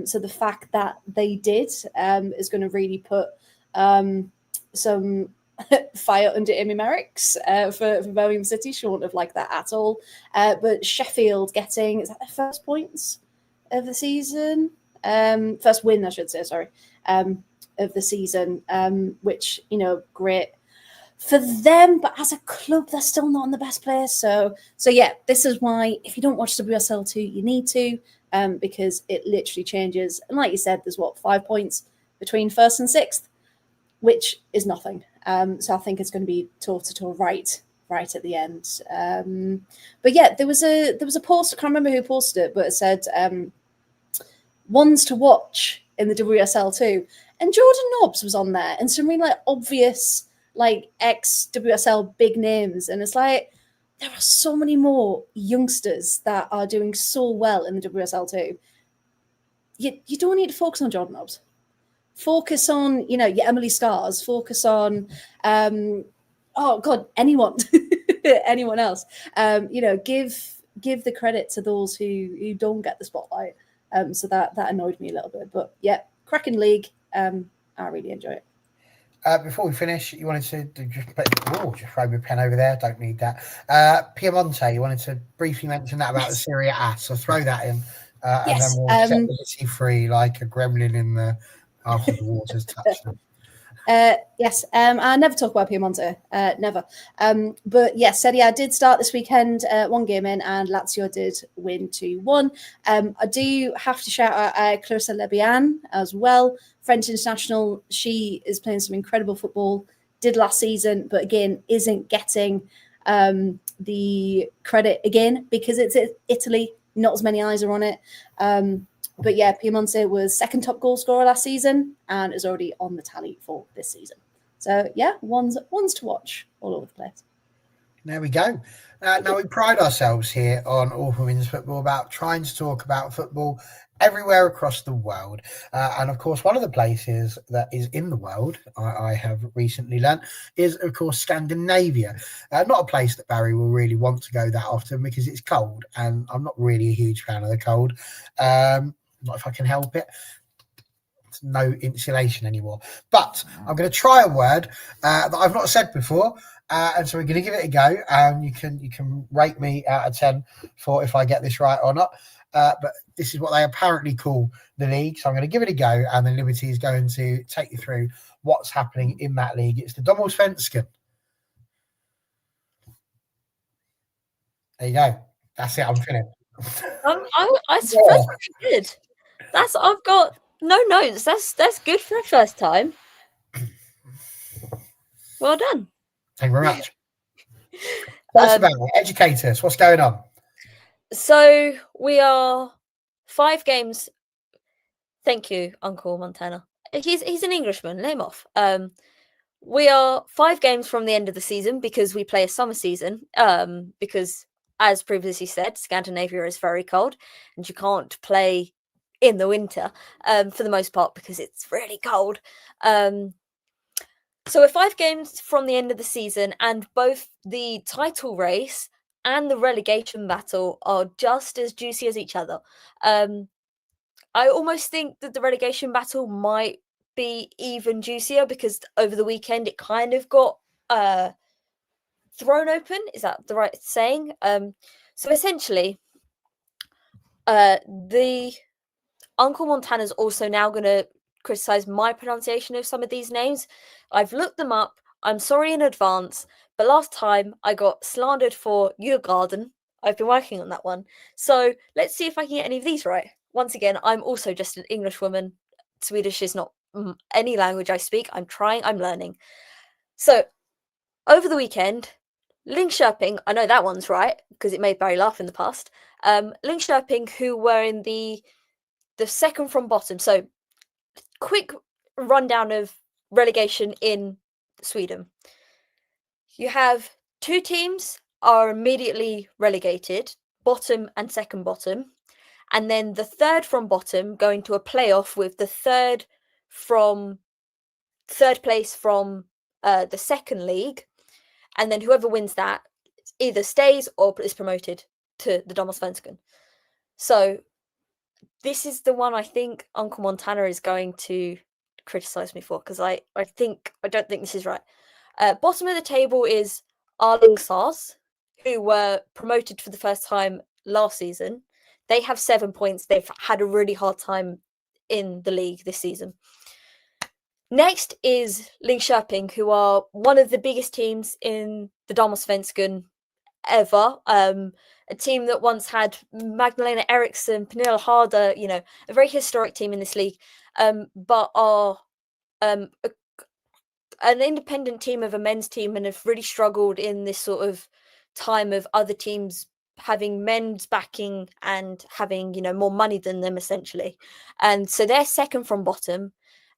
So the fact that they did is going to really put some fire under Amy Merrick's for Birmingham City. She wouldn't have liked that at all. But Sheffield getting, is that their first points of the season? First win, I should say, sorry, of the season, which, great for them. But as a club, they're still not in the best place. So yeah, this is why if you don't watch WSL 2, you need to. Because it literally changes. And like you said, there's 5 points between 1st and 6th, which is nothing. So I think it's going to be toe-to-toe right at the end. But yeah, there was a post, I can't remember who posted it, but it said ones to watch in the WSL 2. And Jordan Nobbs was on there, and some really obvious ex-WSL big names. And it's there are so many more youngsters that are doing so well in the WSL 2. You don't need to focus on Jordan Nobbs. Focus on, your Emily Stars. Focus on, anyone, anyone else. Give the credit to those who don't get the spotlight. So that annoyed me a little bit. But yeah, cracking league. I really enjoy it. Before we finish, you wanted to just throw my pen over there. Don't need that. Piemonte, you wanted to briefly mention that about the Serie A. So throw that in, yes, and then we'll set Liberty free like a gremlin in the after the waters touch them. Yes, I never talk about Piemonte, never. But yes, Serie A did start this weekend, 1 game in, and Lazio did win 2-1. I do have to shout out Clarissa Lebihan as well, French international. She is playing some incredible football, did last season, but again, isn't getting the credit again because it's Italy, not as many eyes are on it. But yeah, Piemonte was 2nd top goal scorer last season and is already on the tally for this season. So yeah, ones to watch all over the place. There we go. Now, we pride ourselves here on All Women's Football about trying to talk about football everywhere across the world. And of course, one of the places that is in the world, I have recently learnt, is of course Scandinavia. Not a place that Barry will really want to go that often because it's cold, and I'm not really a huge fan of the cold. Not if I can help it. No insulation anymore. But I'm going to try a word that I've not said before. And so we're going to give it a go, and you can rate me out of 10 for if I get this right or not. But this is what they apparently call the league. So I'm going to give it a go, and then Liberty is going to take you through what's happening in that league. It's the Damallsvenskan. There you go. That's it. I'm finished. I suppose that's good. I've got no notes. That's good for the first time. Well done. Thank you very much. What's about educate us? What's going on? So we are 5 games. Thank you, Uncle Montana. He's an Englishman. Let him off. We are 5 games from the end of the season because we play a summer season. Because as previously said, Scandinavia is very cold, and you can't play in the winter for the most part because it's really cold. So we're 5 games from the end of the season, and both the title race and the relegation battle are just as juicy as each other. I almost think that the relegation battle might be even juicier because over the weekend it kind of got thrown open. Is that the right saying? So essentially, the Uncle Montana's also now going to criticize my pronunciation of some of these names. I've looked them up. I'm sorry in advance, but last time I got slandered for Djurgården. I've been working on that one. So let's see if I can get any of these right. Once again, I'm also just an English woman. Swedish is not any language I speak. I'm trying, I'm learning. So over the weekend, Linköping, I know that one's right because it made Barry laugh in the past. Linköping, who were in the second from bottom. So quick rundown of relegation in Sweden. You have 2 teams are immediately relegated, bottom and second bottom. And then the third from bottom going to a playoff with the third place from the second league. And then whoever wins that either stays or is promoted to the Damallsvenskan. So this is the one I think Uncle Montana is going to criticize me for because I don't think this is right. Bottom of the table is Arlingsås, who were promoted for the first time last season. They have 7 points. They've had a really hard time in the league this season. Next is Linköping, who are one of the biggest teams in the Damallsvenskan ever. A team that once had Magdalena Eriksson, Pernilla Harder, a very historic team in this league, but are an independent team of a men's team and have really struggled in this sort of time of other teams having men's backing and having, more money than them essentially. And so they're second from bottom.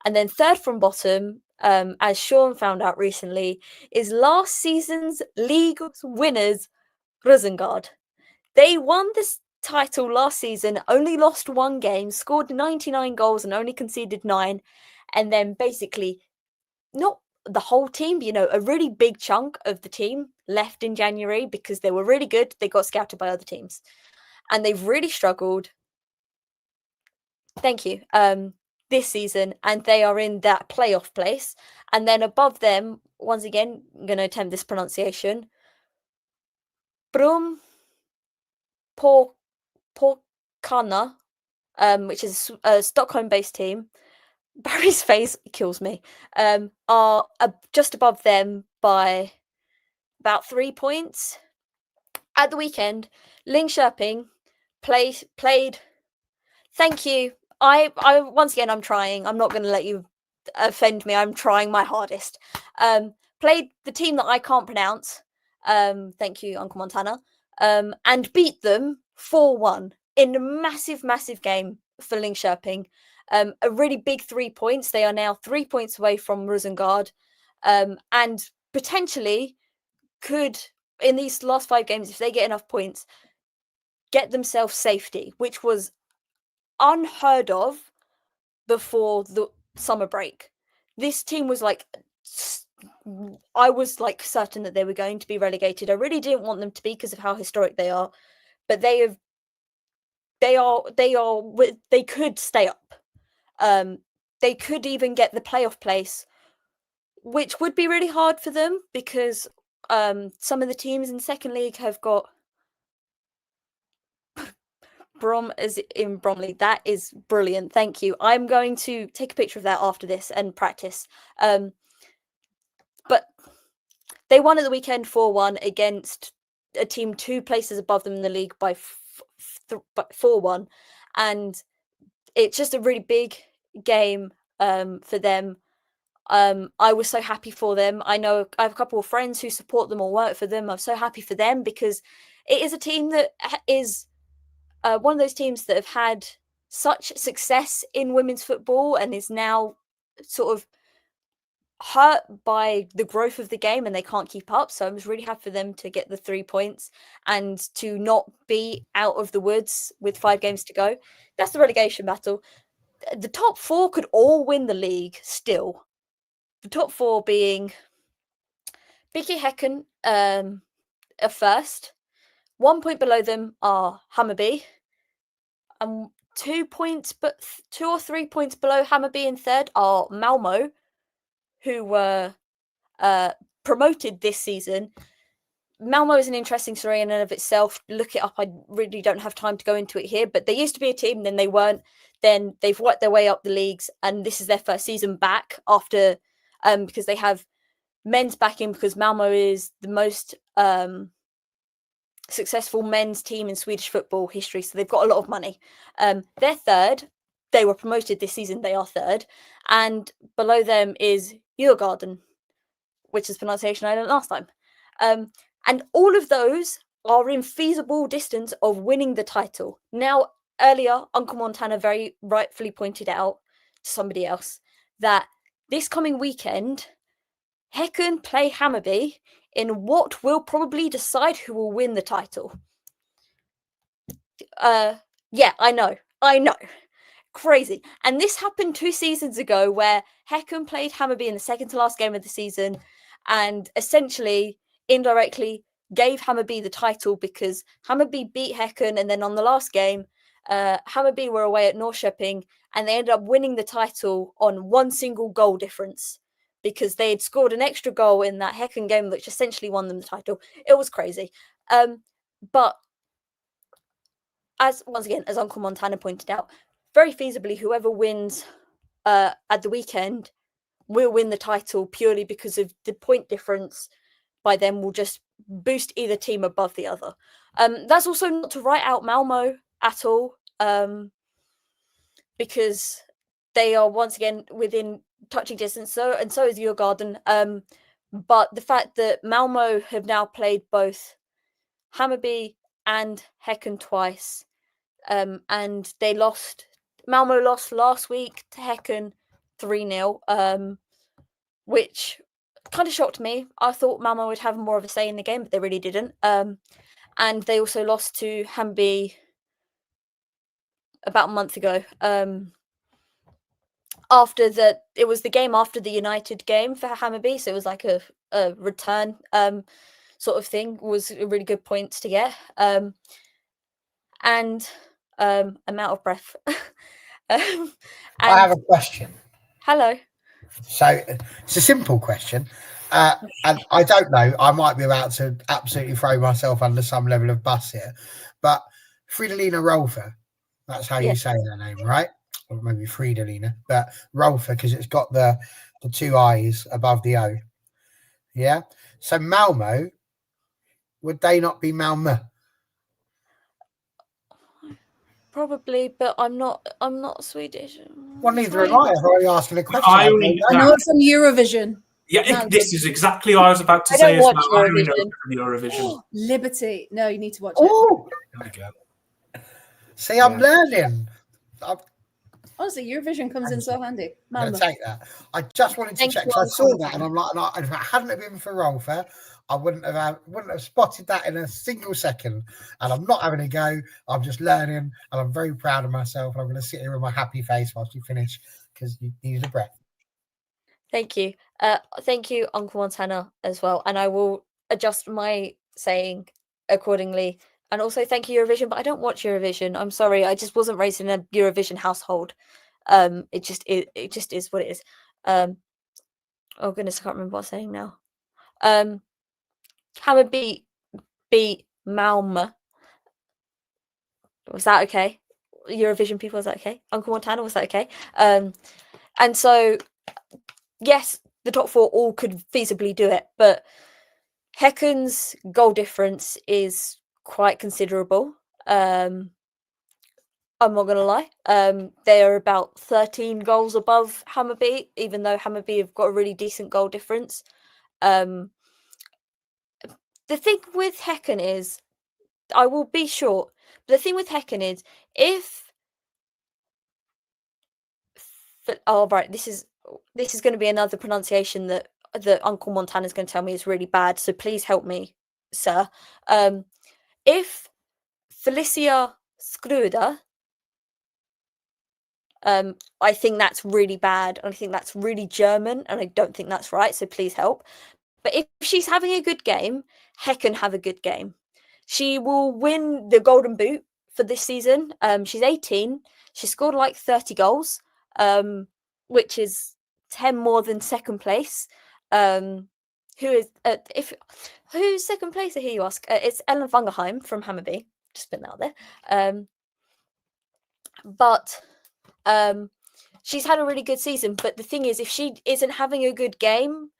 And then third from bottom, as Sean found out recently, is last season's league winners, Rosengård. They won this title last season, only lost 1 game, scored 99 goals and only conceded 9. And then basically, not the whole team, a really big chunk of the team left in January because they were really good. They got scouted by other teams. And they've really struggled. Thank you. This season, and they are in that playoff place. And then above them, once again, I'm going to attempt this pronunciation. Brum Porkarna, which is a Stockholm-based team. Barry's face kills me. Are just above them by about 3 points. At the weekend, Linköping played. Thank you. I once again, I'm trying. I'm not going to let you offend me. I'm trying my hardest. Played the team that I can't pronounce. Thank you, Uncle Montana. And beat them 4-1 in a massive, massive game for Linköping. A really big 3 points. They are now 3 points away from Rosengård, and potentially could, in these last 5 games, if they get enough points, get themselves safety, which was unheard of before the summer break. This team was like, I was like certain that they were going to be relegated. I really didn't want them to be because of how historic they are, but they could stay up. They could even get the playoff place, which would be really hard for them because some of the teams in second league have got Brom as in Bromley. That is brilliant. Thank you. I'm going to take a picture of that after this and practice. But they won at the weekend 4-1 against a team 2 places above them in the league by 4-1. And it's just a really big game for them. I was so happy for them. I know I have a couple of friends who support them or work for them. I'm so happy for them because it is a team that is one of those teams that have had such success in women's football and is now sort of hurt by the growth of the game and they can't keep up. So I was really happy for them to get the 3 points and to not be out of the woods with 5 games to go. That's the relegation battle. The top 4 could all win the league still. The top 4 being BK Häcken are first. 1 point below them are Hammarby. 2 or 3 points below Hammarby in third are Malmo, who were promoted this season. Malmo is an interesting story in and of itself. Look it up. I really don't have time to go into it here, but they used to be a team, then they weren't. Then they've worked their way up the leagues, and this is their first season back after because they have men's backing because Malmo is the most successful men's team in Swedish football history. So they've got a lot of money. They're third. They were promoted this season. They are third. And below them is Djurgården, which is pronunciation I learned last time. And all of those are in feasible distance of winning the title. Now, earlier, Uncle Montana very rightfully pointed out to somebody else that this coming weekend, Häcken play Hammarby in what will probably decide who will win the title. Yeah, I know. Crazy. And this happened 2 seasons ago where Häcken played Hammarby in the second to last game of the season and essentially indirectly gave Hammarby the title because Hammarby beat Häcken, and then on the last game, Hammarby were away at Norrköping and they ended up winning the title on 1 single goal difference because they had scored an extra goal in that Häcken game which essentially won them the title. It was crazy. But as Uncle Montana pointed out, very feasibly, whoever wins at the weekend will win the title purely because of the point difference by them will just boost either team above the other. That's also not to write out Malmo at all, because they are once again within touching distance. So is Djurgården. But the fact that Malmo have now played both Hammarby and Häcken twice, and they lost. Malmo lost last week to Häcken 3-0, which kind of shocked me. I thought Malmo would have more of a say in the game, but they really didn't. And they also lost to Hammarby about a month ago. It was the game after the United game for Hammarby, so it was like a return sort of thing. Was a really good points to get. And I'm out of breath. I have a question. Hello. So it's a simple question. And I don't know, I might be about to absolutely throw myself under some level of bus here, but Fridolina Rolfö, that's how you say her name, right? Or maybe Fridolina, but Rolfö, because it's got the 2 I's above the O. Yeah? So Malmo, would they not be Malmö? Probably, but I'm not Swedish. Well, neither am I. I'm already asking a question. I know it from Eurovision. Yeah, this is exactly what I was about to say as well. I only know from Eurovision. Liberty. No, you need to watch it. There we go. See, I'm learning. Honestly, Eurovision comes in so handy. I'm going Malmo. to take that. I just wanted to Thank check you, because I saw Uncle that and I'm like, no, if it hadn't have been for Rolfer, I wouldn't have spotted that in a single second. And I'm not having a go. I'm just learning, and I'm very proud of myself. And I'm going to sit here with my happy face whilst you finish because you needed a breath. Thank you. Thank you, Uncle Montana, as well. And I will adjust my saying accordingly. And also thank you, Eurovision, but I don't watch Eurovision. I'm sorry. I just wasn't raised in a Eurovision household. It just is what it is. Oh goodness, I can't remember what I'm saying now. Hammer beat Malmö. Was that okay? Eurovision people, was that okay? Uncle Montana, was that okay? And so yes, the top four all could feasibly do it, but Häcken's goal difference is quite considerable. I'm not going to lie. They are about 13 goals above Hammarby, even though Hammarby have got a really decent goal difference. The thing with Häcken is, I will be short, but the thing with Häcken is, this is going to be another pronunciation that Uncle Montana is going to tell me is really bad, so please help me, sir. If Felicia Skruder, I think that's really bad, and I think that's really German, and I don't think that's right, so please help. But if she's having a good game, Häcken have a good game. She will win the Golden Boot for this season. She's 18. She scored like 30 goals, which is 10 more than second place. Who's second place? I hear you ask. It's Ellen Wangerheim from Hammarby. Just putting that out there. But she's had a really good season. But the thing is, if she isn't having a good game,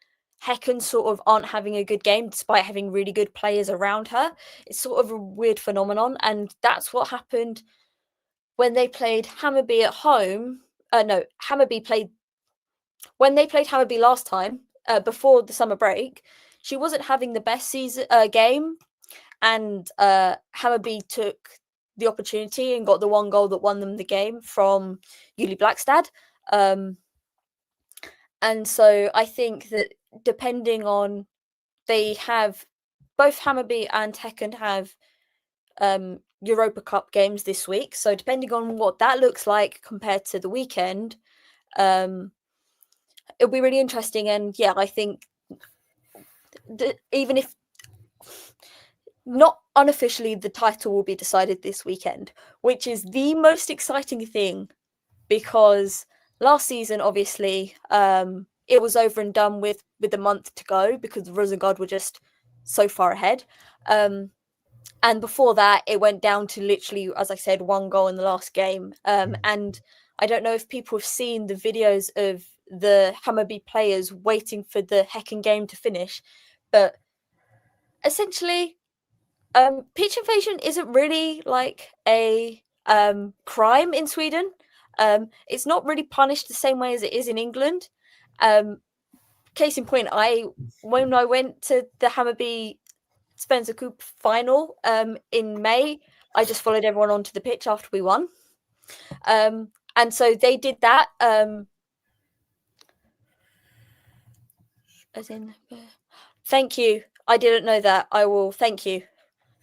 Häcken sort of aren't having a good game despite having really good players around her. It's sort of a weird phenomenon, and that's what happened when they played Hammarby at home. Hammarby played when they played Hammarby last time before the summer break. She wasn't having the best game, and Hammarby took the opportunity and got the one goal that won them the game from Julie Blackstad. And so I think that depending on, they have both Hammarby and Häcken have Europa Cup games this week. So depending on what that looks like compared to the weekend, it'll be really interesting. And yeah, I think even if not unofficially, the title will be decided this weekend, which is the most exciting thing, because last season, obviously, it was over and done with a month to go because Rosengard were just so far ahead. And before that, it went down to literally, as I said, one goal in the last game. And I don't know if people have seen the videos of the Hammarby players waiting for the Häcken game to finish, but essentially, pitch invasion isn't really like a crime in Sweden. It's not really punished the same way as it is in England. Case in point, when I went to the Hammarby Spencer Cup final in May, I just followed everyone onto the pitch after we won. And so they did that. Thank you. I didn't know that. I will thank you.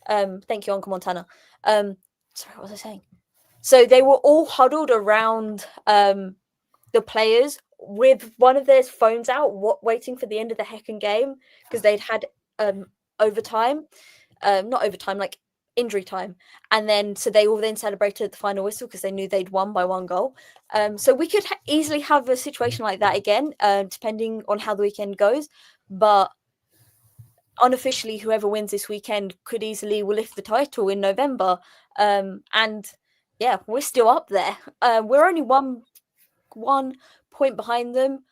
Thank you, Uncle Montana. Sorry, what was I saying? So they were all huddled around the players with one of their phones out, waiting for the end of the Häcken game, because they'd had overtime, not overtime, like injury time. And then, so they all then celebrated at the final whistle because they knew they'd won by one goal. So we could easily have a situation like that again, depending on how the weekend goes. But unofficially, whoever wins this weekend could easily will lift the title in November. And yeah, we're still up there. We're only one point behind them.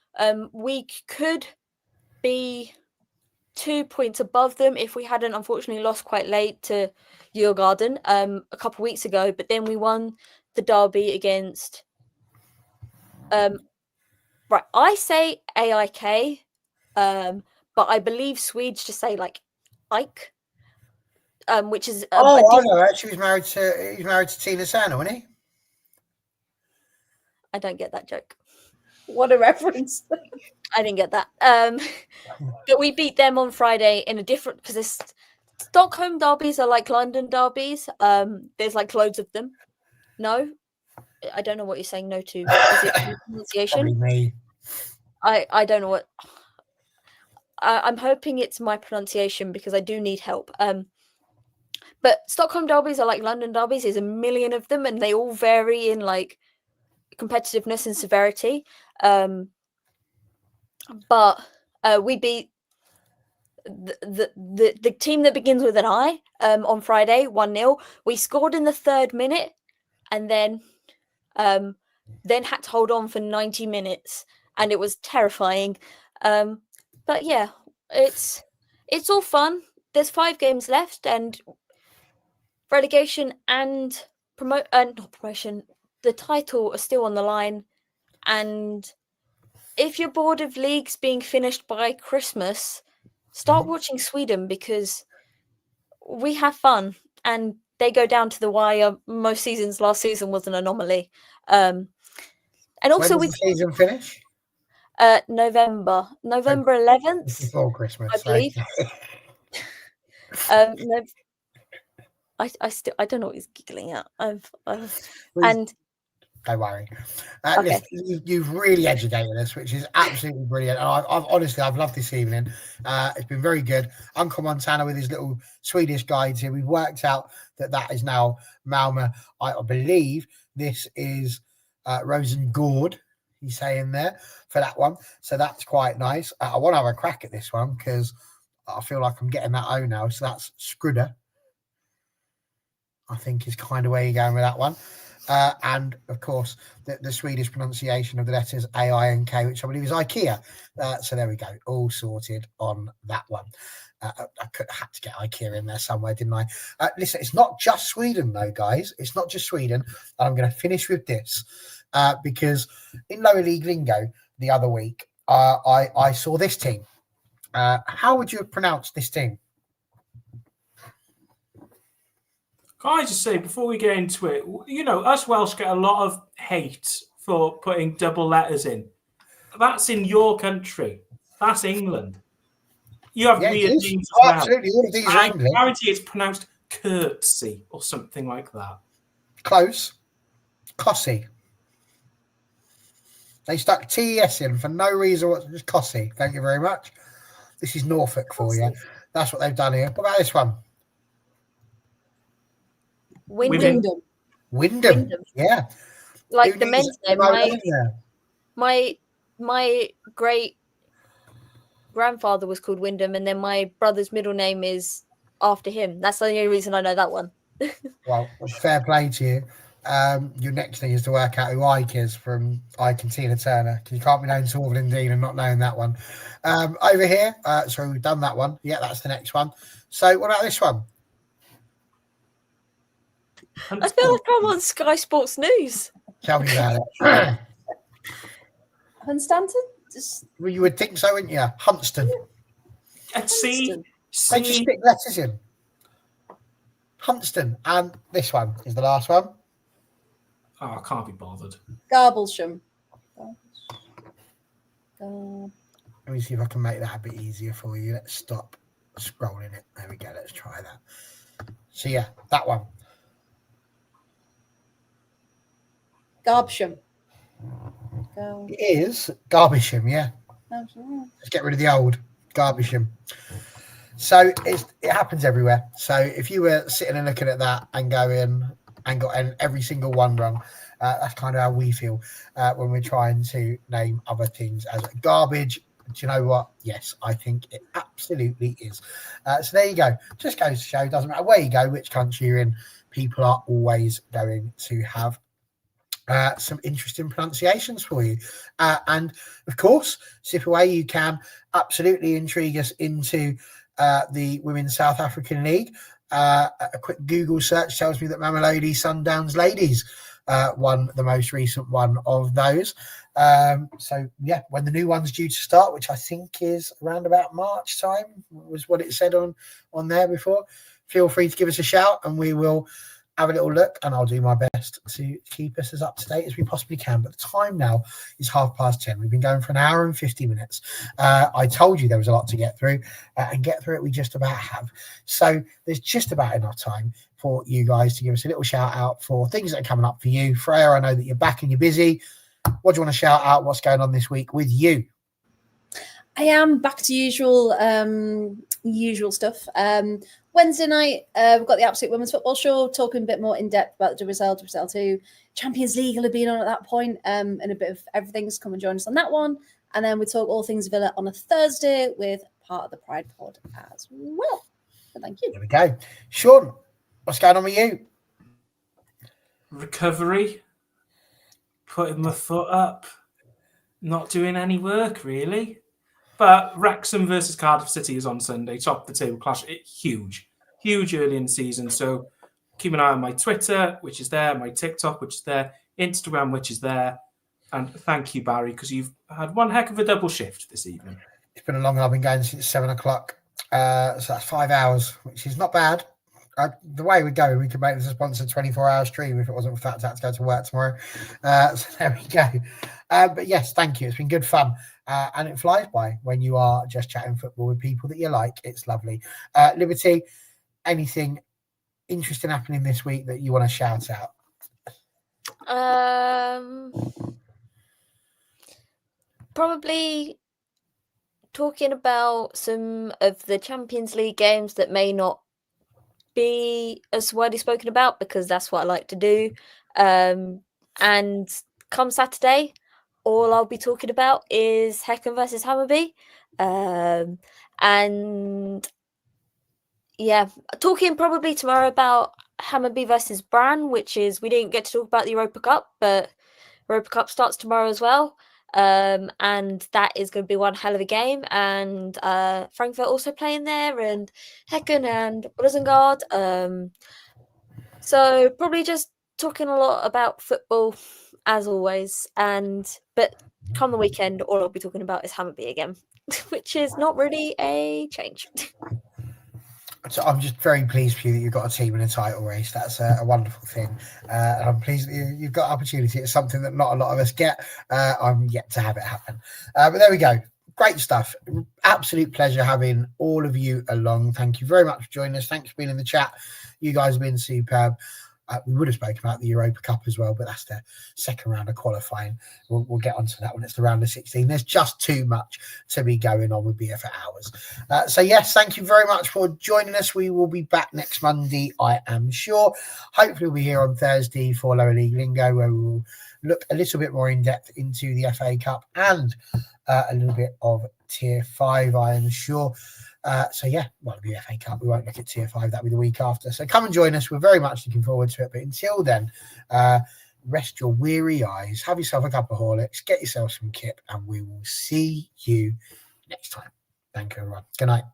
We could be 2 points above them if we hadn't unfortunately lost quite late to Djurgården a couple of weeks ago, but then we won the derby against I say AIK, but I believe Swedes just say like Ike, which is I know her. He was married to Tina Turner, wasn't he? I don't get that joke. What a reference. I didn't get that. But we beat them on Friday in a different, because this Stockholm derbies are like London derbies. There's like loads of them. No, I don't know what you're saying no to. Is it pronunciation? Probably me. I don't know what. I'm hoping it's my pronunciation because I do need help. But Stockholm derbies are like London derbies. There's a million of them, and they all vary in like competitiveness and severity. But we beat the team that begins with an I on Friday 1-0. We scored in the 3rd minute, and then had to hold on for 90 minutes, and it was terrifying. But yeah, it's all fun. There's 5 games left, and relegation and not promotion, the title are still on the line. And if you're bored of leagues being finished by Christmas, start watching Sweden, because we have fun and they go down to the wire most seasons. Last season was an anomaly. And also, when does the season finish? November 11th. Before Christmas, I believe. No, I don't know what he's giggling at. And don't worry. Okay. Listen, you've really educated us, which is absolutely brilliant. And I've loved this evening. It's been very good. Uncle Montana with his little Swedish guides here. We've worked out that is now Malmö. I believe this is Rosengård. He's saying there for that one. So that's quite nice. I want to have a crack at this one because I feel like I'm getting that O now. So that's Skrudda, I think, is kind of where you're going with that one. And of course, the Swedish pronunciation of the letters A, I, and K, which I believe is IKEA. So there we go, all sorted on that one. I had to get IKEA in there somewhere, didn't I? Listen, it's not just Sweden, though, guys. It's not just Sweden. And I'm going to finish with this because in Lower League Lingo the other week, I saw this team. How would you have pronounced this team? Can I just say, before we get into it, us Welsh get a lot of hate for putting double letters in. That's in your country. That's England. You have weird names as well. Absolutely, all of these are English. I guarantee it's pronounced curtsy or something like that. Close. Cossy. They stuck TES in for no reason whatsoever. Just Cossy. Thank you very much. This is Norfolk for you. That's what they've done here. What about this one? Wyndham. Yeah. Like Who the needs men's name. My great grandfather was called Wyndham, and then my brother's middle name is after him. That's the only reason I know that one. Well, fair play to you. Your next thing is to work out who Ike is from Ike and Tina Turner, because you can't be known to Orville Dean and not knowing that one. Over here, so we've done that one. Yeah, that's the next one. So what about this one? I feel like I'm on Sky Sports News. Tell me about it. Hunstanton? Well, you would think so, wouldn't you? Huntston. See, They just stick letters in. Huntston. And this one is the last one. Oh, I can't be bothered. Garblesham. Let me see if I can make that a bit easier for you. Let's stop scrolling it. There we go. Let's try that. So, yeah, that one. Garbsham. It is Garbisham, yeah. Let's get rid of the old Garbisham. So it happens everywhere. So if you were sitting and looking at that and going and got every single one wrong, that's kind of how we feel when we're trying to name other things as garbage. Do you know what? Yes, I think it absolutely is. So there you go. Just goes to show, doesn't matter where you go, which country you're in, people are always going to have some interesting pronunciations for you. And of course, sip away, you can absolutely intrigue us into the Women's South African League. A quick Google search tells me that Mamelodi Sundowns Ladies won the most recent one of those. So yeah, when the new one's due to start, which I think is around about March time, was what it said on there before. Feel free to give us a shout and we will have a little look, and I'll do my best to keep us as up to date as we possibly can. But the time now is 10:30. We've been going for an hour and 50 minutes. I told you there was a lot to get through, and get through it we just about have. So there's just about enough time for you guys to give us a little shout out for things that are coming up for you. Freya, I know that you're back and you're busy. What do you want to shout out? What's going on this week with you? I am back to usual stuff. Wednesday night, we've got the Absolute Women's Football Show, talking a bit more in depth about the WSL, WSL2. Champions League will have been on at that point, and a bit of everything. So come and join us on that one. And then we talk all things Villa on a Thursday with part of the Pride Pod as well. So thank you. There we go. Sean, what's going on with you? Recovery, putting my foot up, not doing any work really. But Wrexham versus Cardiff City is on Sunday, top of the table clash. Huge early in the season. So keep an eye on my Twitter, which is there, my TikTok, which is there, Instagram, which is there. And thank you, Barry, because you've had one heck of a double shift this evening. It's been a long one. I've been going since 7 o'clock. So that's 5 hours, which is not bad. The way we go, we could make this a sponsored 24-hour stream if it wasn't for the fact I had to go to work tomorrow. So there we go. But yes, thank you. It's been good fun. And it flies by when you are just chatting football with people that you like. It's lovely. Liberty, anything interesting happening this week that you want to shout out? Probably talking about some of the Champions League games that may not be as widely spoken about, because that's what I like to do. And come Saturday, all I'll be talking about is Häcken versus Hammarby. And yeah, talking probably tomorrow about Hammarby versus Brann, which is, we didn't get to talk about the Europa Cup, but Europa Cup starts tomorrow as well. And that is going to be one hell of a game. And Frankfurt also playing there, and Häcken and Rosengard. So probably just talking a lot about football as always. But come the weekend, all I'll be talking about is Hammarby again, which is not really a change. So I'm just very pleased for you that you've got a team in a title race. That's a wonderful thing. And I'm pleased that you've got opportunity. It's something that not a lot of us get. I'm yet to have it happen. But there we go. Great stuff. Absolute pleasure having all of you along. Thank you very much for joining us. Thanks for being in the chat. You guys have been superb. We would have spoken about the Europa Cup as well, but that's the second round of qualifying. We'll get onto that when it's the round of 16. There's just too much to be going on. We'll be here for hours. So yes, thank you very much for joining us. We will be back next Monday, I am sure. Hopefully we'll be here on Thursday for Lower League Lingo, where we will look a little bit more in depth into the FA Cup and a little bit of Tier 5, I am sure. So yeah, well, the FA Cup, we won't look at Tier 5, that'll be the week after. So come and join us. We're very much looking forward to it. But until then, rest your weary eyes, have yourself a couple of Horlicks, get yourself some kip, and we will see you next time. Thank you, everyone. Good night.